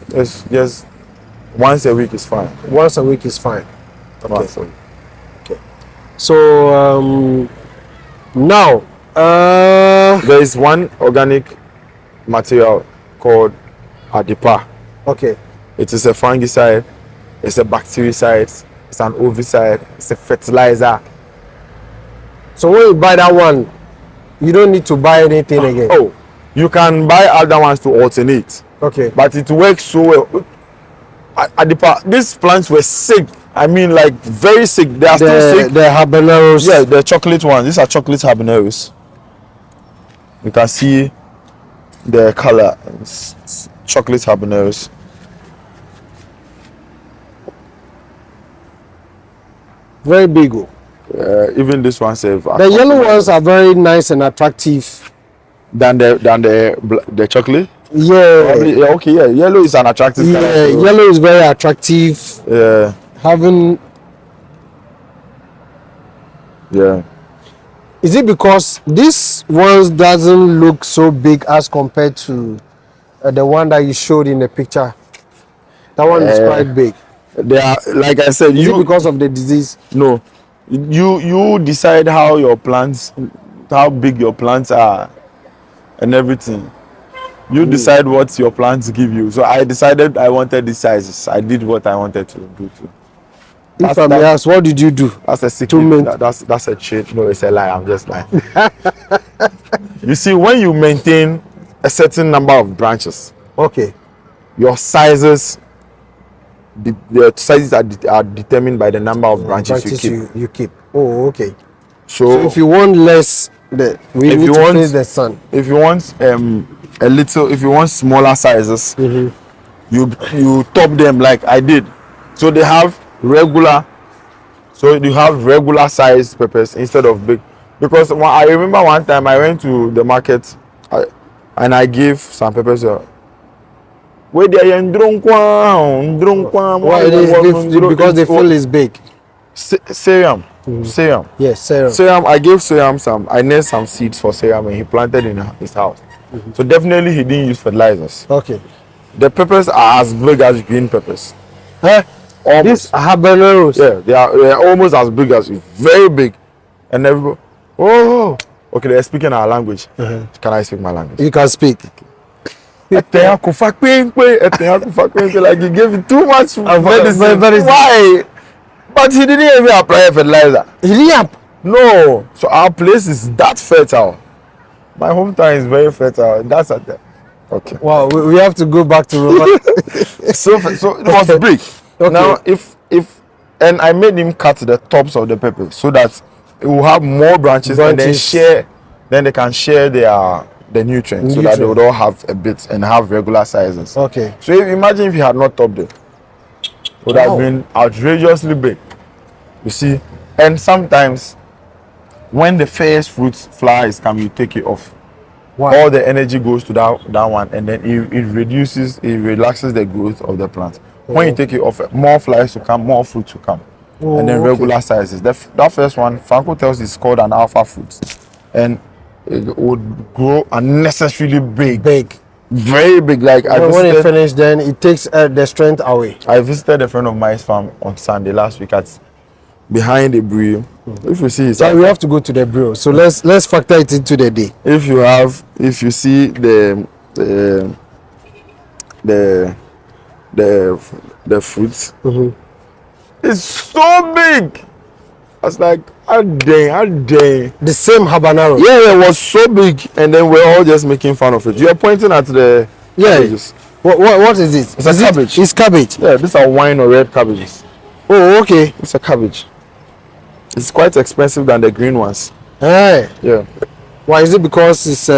[SPEAKER 1] it's just once a week is fine.
[SPEAKER 2] Once a week is fine.
[SPEAKER 1] Okay.
[SPEAKER 2] So now
[SPEAKER 1] there is one organic material called Adipa.
[SPEAKER 2] Okay.
[SPEAKER 1] It is a fungicide, it's a bactericide, it's an ovicide, it's a fertilizer.
[SPEAKER 2] So when you buy that one, you don't need to buy anything again.
[SPEAKER 1] Oh, you can buy other ones to alternate.
[SPEAKER 2] Okay.
[SPEAKER 1] But it works so well. Adipa, these plants were sick. I mean, like very sick. They are still sick.
[SPEAKER 2] The habaneros.
[SPEAKER 1] Yeah, the chocolate ones. These are chocolate habaneros. You can see the color. It's chocolate habaneros.
[SPEAKER 2] Very big.
[SPEAKER 1] Even this one says
[SPEAKER 2] the yellow ones are very nice and attractive
[SPEAKER 1] than the chocolate.
[SPEAKER 2] Yeah.
[SPEAKER 1] Okay. Yeah. Yellow is an attractive color.
[SPEAKER 2] Yeah. So yellow is very attractive.
[SPEAKER 1] Yeah. Yeah.
[SPEAKER 2] Is it because this one doesn't look so big as compared to the one that you showed in the picture? That one is quite big.
[SPEAKER 1] They are, like I said,
[SPEAKER 2] is it because of the disease?
[SPEAKER 1] No. You decide how big your plants are and everything. You decide what your plants give you. So I decided I wanted these sizes. I did what I wanted to do too.
[SPEAKER 2] If I may ask, what did you do?
[SPEAKER 1] That's a secret. That's a cheat. No, it's a lie. I'm just lying. You see, when you maintain a certain number of branches,
[SPEAKER 2] okay,
[SPEAKER 1] your sizes, the sizes are determined by the number of branches you keep.
[SPEAKER 2] You keep. Oh, okay.
[SPEAKER 1] So,
[SPEAKER 2] So if you want less, we
[SPEAKER 1] if
[SPEAKER 2] need
[SPEAKER 1] you
[SPEAKER 2] to
[SPEAKER 1] want
[SPEAKER 2] face the sun.
[SPEAKER 1] if you want a little, if you want smaller sizes, you top them like I did. So they have regular. So you have regular sized peppers instead of big. Because I remember one time I went to the market, and I gave some peppers. Where they are
[SPEAKER 2] Why? Because they feel it's big.
[SPEAKER 1] Seriam. Seriam.
[SPEAKER 2] Yes, serum.
[SPEAKER 1] Seriam, I gave Seriam some, I named some seeds for Seriam and he planted in his house. So definitely he didn't use fertilizers.
[SPEAKER 2] Okay.
[SPEAKER 1] The peppers are as big as green peppers.
[SPEAKER 2] Huh?
[SPEAKER 1] Almost.
[SPEAKER 2] These habaneros.
[SPEAKER 1] Yeah, they are almost as big as you. Very big. And everybody, oh, okay, they're speaking our language. Can I speak my language?
[SPEAKER 2] You can speak.
[SPEAKER 1] Like you gave it too much medicine. Why? But he didn't even apply fertilizer.
[SPEAKER 2] Yep.
[SPEAKER 1] No. So our place is that fertile. My hometown is very fertile. That's at the okay.
[SPEAKER 2] Wow, we have to go back to Roma.
[SPEAKER 1] So it was big.
[SPEAKER 2] Okay.
[SPEAKER 1] Now if and I made him cut the tops of the pepper so that it will have more branches and then share. Then they can share the nutrients so that they would all have a bit and have regular sizes.
[SPEAKER 2] Okay.
[SPEAKER 1] So imagine if you had not topped it, it would have been outrageously big. You see, and sometimes when the first fruit flower is coming, you take it off.
[SPEAKER 2] Wow.
[SPEAKER 1] All the energy goes to that one, and then it relaxes the growth of the plant. When you take it off, more flowers to come, more fruit to come, and then regular sizes. That first one, Franco tells is called an alpha fruit, and it would grow unnecessarily big. Very big. Like
[SPEAKER 2] when it finished, then it takes the strength away.
[SPEAKER 1] I visited a friend of mine's farm on Sunday last week at behind the brew. If you see,
[SPEAKER 2] so we have to go to the brew. So let's factor it into the day.
[SPEAKER 1] If you see the fruits, it's so big. I was like, how dare.
[SPEAKER 2] The same habanero.
[SPEAKER 1] Yeah, it was so big, and then we're all just making fun of it. You are pointing at the cabbages.
[SPEAKER 2] What is it?
[SPEAKER 1] It's a cabbage.
[SPEAKER 2] It's cabbage.
[SPEAKER 1] Yeah, these are wine or red cabbages.
[SPEAKER 2] Oh, okay.
[SPEAKER 1] It's a cabbage. It's quite expensive than the green ones.
[SPEAKER 2] Hey.
[SPEAKER 1] Yeah.
[SPEAKER 2] Why is it? Because it's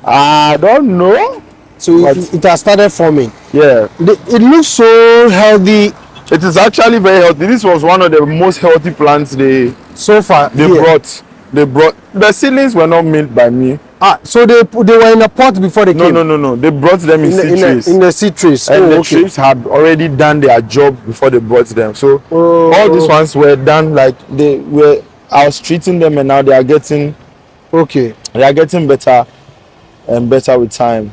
[SPEAKER 1] I don't know.
[SPEAKER 2] So it has started forming.
[SPEAKER 1] Yeah.
[SPEAKER 2] It looks so healthy.
[SPEAKER 1] It is actually very healthy. This was one of the most healthy plants they brought. The seedlings were not made by me.
[SPEAKER 2] So they were in a pot before they came.
[SPEAKER 1] No. They brought them in seed trays.
[SPEAKER 2] In the seed trays.
[SPEAKER 1] And the trees had already done their job before they brought them. So all these ones were done like I was treating them, and now they are getting better and better with time.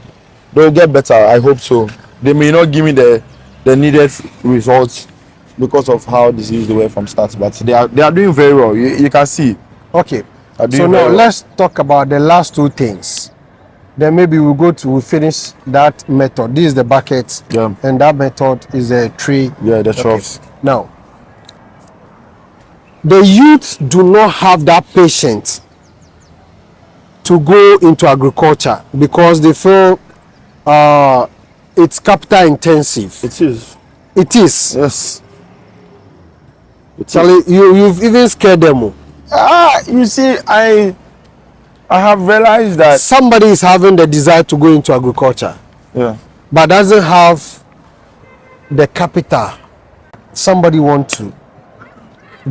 [SPEAKER 1] They'll get better, I hope so. They may not give me the needed results because of how diseased they were from start, but they are doing very well. You can see.
[SPEAKER 2] Okay. So now let's talk about the last two things. Then maybe we'll finish that method. This is the bucket, and that method is a tree.
[SPEAKER 1] Yeah, the troughs.
[SPEAKER 2] Now, the youth do not have that patience to go into agriculture because they feel it's capital intensive.
[SPEAKER 1] It is.
[SPEAKER 2] Yes. Charlie, you've even scared them.
[SPEAKER 1] You see, I have realized that
[SPEAKER 2] somebody is having the desire to go into agriculture, but doesn't have the capital. Somebody want to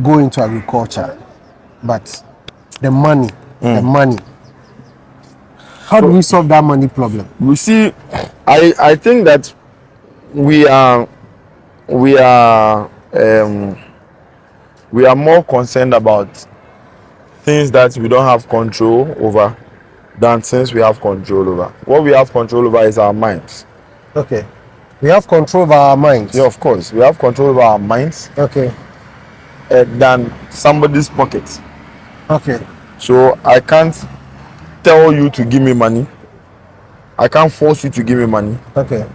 [SPEAKER 2] go into agriculture, but the money. How do we solve that money problem?
[SPEAKER 1] We see, I think that we are more concerned about things that we don't have control over than things we have control over. What we have control over is our minds.
[SPEAKER 2] Okay. We have control over our minds.
[SPEAKER 1] Yeah, of course. We have control over our minds.
[SPEAKER 2] Okay.
[SPEAKER 1] Than somebody's pocket.
[SPEAKER 2] Okay.
[SPEAKER 1] So I can't tell you to give me money. I can't force you to give me money.
[SPEAKER 2] Okay.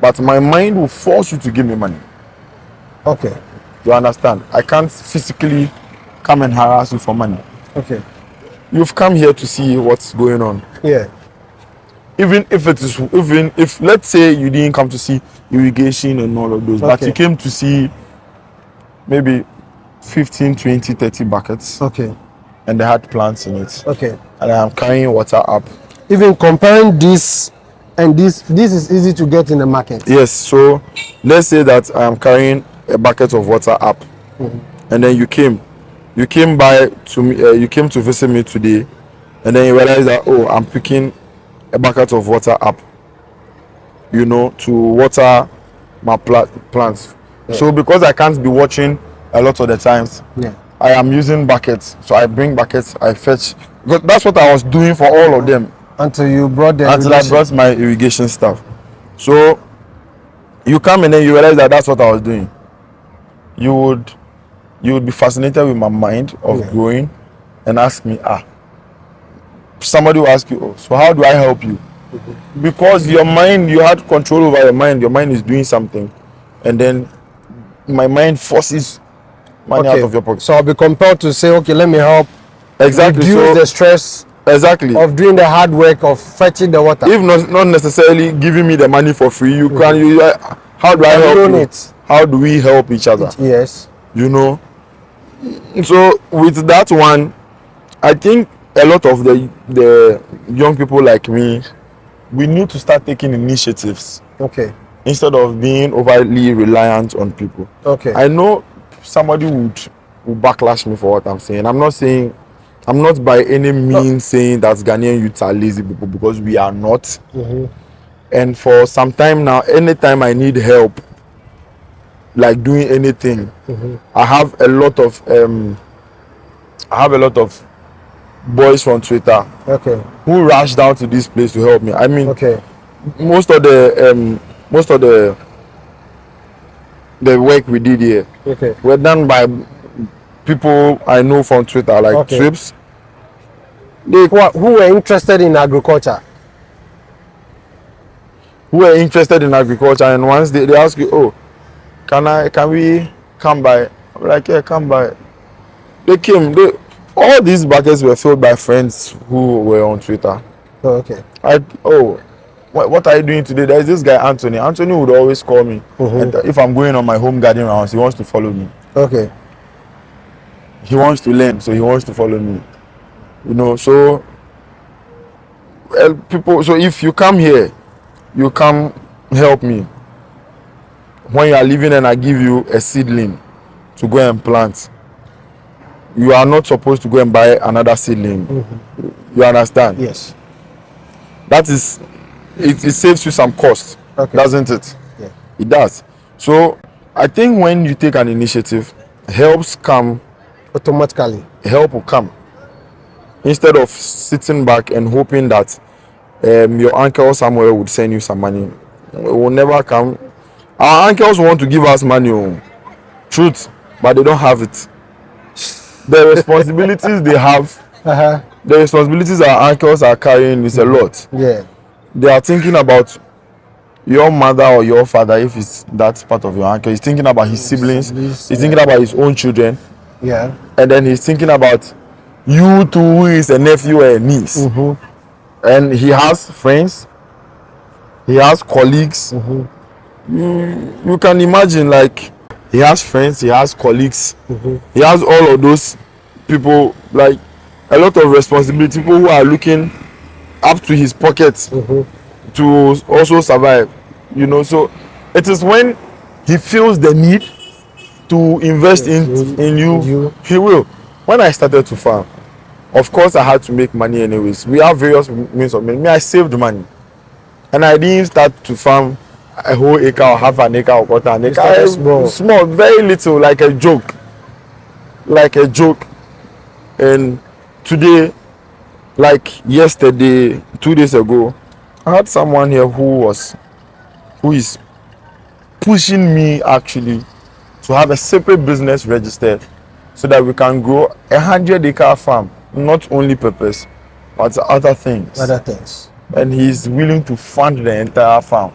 [SPEAKER 1] But my mind will force you to give me money.
[SPEAKER 2] Okay.
[SPEAKER 1] You understand? I can't physically come and harass you for money.
[SPEAKER 2] Okay.
[SPEAKER 1] You've come here to see what's going on.
[SPEAKER 2] Yeah.
[SPEAKER 1] Even if let's say you didn't come to see irrigation and all of those, but you came to see maybe 15, 20, 30 buckets.
[SPEAKER 2] Okay.
[SPEAKER 1] And they had plants in it.
[SPEAKER 2] Okay.
[SPEAKER 1] And I'm carrying water up.
[SPEAKER 2] Even comparing this and this is easy to get in the market.
[SPEAKER 1] Yes, so let's say that I am carrying a bucket of water up, and then you came by to me, you came to visit me today, and then you realize that, oh, I'm picking a bucket of water up, to water my plants.
[SPEAKER 2] Yeah.
[SPEAKER 1] So because I can't be watching a lot of the times,
[SPEAKER 2] Yeah.
[SPEAKER 1] I am using buckets. So I bring buckets, I fetch, because that's what I was doing for all of them
[SPEAKER 2] Until you brought the
[SPEAKER 1] until I brought my irrigation stuff. So you come and then you realize that that's what I was doing. You would be fascinated with my mind of growing and ask me, somebody will ask you, oh, so how do I help you? Because your mind, you had control over your mind is doing something, and then my mind forces money out of your pocket.
[SPEAKER 2] So I'll be compelled to say, okay, let me help
[SPEAKER 1] Exactly.
[SPEAKER 2] reduce the stress
[SPEAKER 1] exactly
[SPEAKER 2] of doing the hard work of fetching the water.
[SPEAKER 1] If not necessarily giving me the money for free, you can how do I help you?
[SPEAKER 2] It.
[SPEAKER 1] How do we help each other?
[SPEAKER 2] Yes.
[SPEAKER 1] So with that one, I think a lot of the young people like me, we need to start taking initiatives.
[SPEAKER 2] Okay.
[SPEAKER 1] Instead of being overly reliant on people.
[SPEAKER 2] Okay.
[SPEAKER 1] I know somebody would backlash me for what I'm saying. I'm not by any means saying that Ghanaian youths are lazy people, because we are not. And for some time now, anytime I need help, like doing anything, I have a lot of boys from Twitter who rush down to this place to help me. I mean, most of the work we did here were done by people I know from Twitter, like Trips.
[SPEAKER 2] Who were interested in agriculture.
[SPEAKER 1] And once they ask you, oh, can we come by? I'm like, yeah, come by. They came. All these buckets were filled by friends who were on Twitter. What are you doing today? There's this guy Anthony. Anthony would always call me, and if I'm going on my home garden rounds, he wants to follow me. He wants to learn, so he wants to follow me. So people. So if you come here, you come help me. When you are leaving and I give you a seedling to go and plant, you are not supposed to go and buy another seedling. You understand?
[SPEAKER 2] Yes.
[SPEAKER 1] That is, it saves you some cost, doesn't it?
[SPEAKER 2] Yeah.
[SPEAKER 1] It does. So I think when you take an initiative, helps come
[SPEAKER 2] automatically.
[SPEAKER 1] Help will come, instead of sitting back and hoping that your uncle somewhere would send you some money. It will never come. Our uncles want to give us money, truth, but they don't have it. The responsibilities they have, the responsibilities our uncles are carrying is a lot.
[SPEAKER 2] Yeah.
[SPEAKER 1] They are thinking about your mother or your father, if it's that part of your uncle. He's thinking about his siblings. He's thinking about his own children.
[SPEAKER 2] Yeah.
[SPEAKER 1] And then he's thinking about you too, who is a nephew or a niece. And he has friends. He has colleagues. You can imagine, like, he has friends, he has colleagues, he has all of those people, like a lot of responsibility, people who are looking up to his pockets to also survive, so it is when he feels the need to invest in you, he will. When I started to farm, of course I had to make money anyways. We have various means of money. I saved money, and I didn't start to farm a whole acre or half an acre or quarter an acre. Small, very little, like a joke. And today, like yesterday, 2 days ago, I had someone here who is pushing me actually to have a separate business registered, so that we can grow 100-acre farm, not only peppers, but other things. And he's willing to fund the entire farm.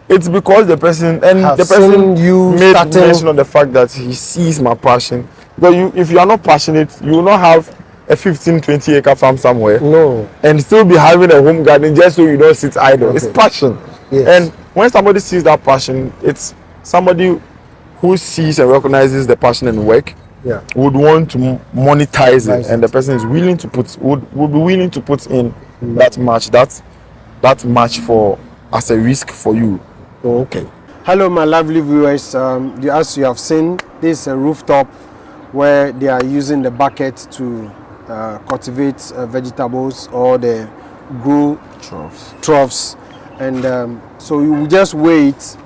[SPEAKER 1] It's because the person made mention of the fact that he sees my passion. Because if you are not passionate, you will not have a 15-20 acre farm somewhere.
[SPEAKER 2] No.
[SPEAKER 1] And still be having a home garden just so you don't sit idle. It's passion.
[SPEAKER 2] Yes.
[SPEAKER 1] And when somebody sees that passion, it's somebody who sees and recognizes the passion and work,
[SPEAKER 2] Yeah.
[SPEAKER 1] would want to monetize it,
[SPEAKER 2] Nice.
[SPEAKER 1] and the person is willing to would be willing to put in that much for as a risk for you.
[SPEAKER 2] Oh, okay. Hello, my lovely viewers. As you have seen, this is a rooftop where they are using the bucket to cultivate vegetables, or the grow troughs. And so you just wait.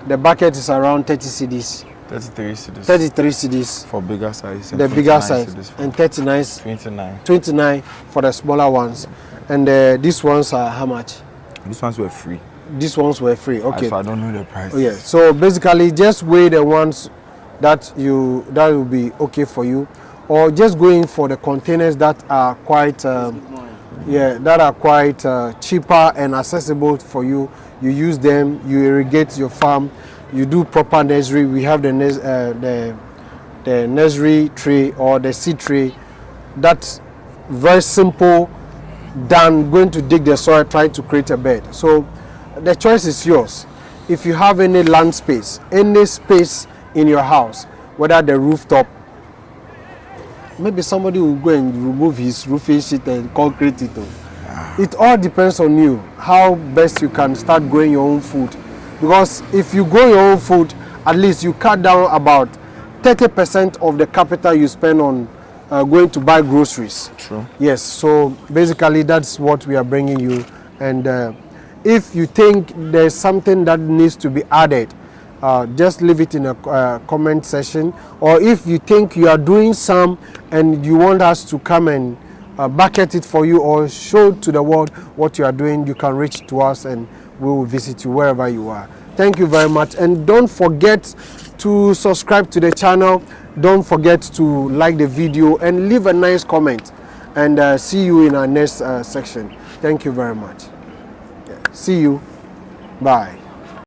[SPEAKER 2] The bucket is around 30 cedis.
[SPEAKER 1] 33 cedis.
[SPEAKER 2] 33 cedis.
[SPEAKER 1] For bigger size.
[SPEAKER 2] The bigger size. And 29 for the smaller ones. And these ones are how much?
[SPEAKER 1] These ones were free.
[SPEAKER 2] These ones were free. Okay.
[SPEAKER 1] So I don't know the price.
[SPEAKER 2] Oh, yeah. So basically, just weigh the ones that will be okay for you, or just go in for the containers that are quite cheaper and accessible for you. You use them. You irrigate your farm. You do proper nursery. We have the nursery tray or the seed tray. That's very simple than going to dig the soil trying to create a bed. So the choice is yours. If you have any land space, any space in your house, whether the rooftop, maybe somebody will go and remove his roofing sheet and concrete it. It all depends on you, how best you can start growing your own food. Because if you grow your own food, at least you cut down about 30% of the capital you spend on going to buy groceries.
[SPEAKER 1] True.
[SPEAKER 2] Yes, so basically that's what we are bringing you. And if you think there's something that needs to be added, just leave it in a comment section. Or if you think you are doing some and you want us to come and bucket it for you or show to the world what you are doing, you can reach to us and we will visit you wherever you are. Thank you very much, and don't forget to subscribe to the channel. Don't forget to like the video and leave a nice comment, and see you in our next section. Thank you very much. See you. Bye.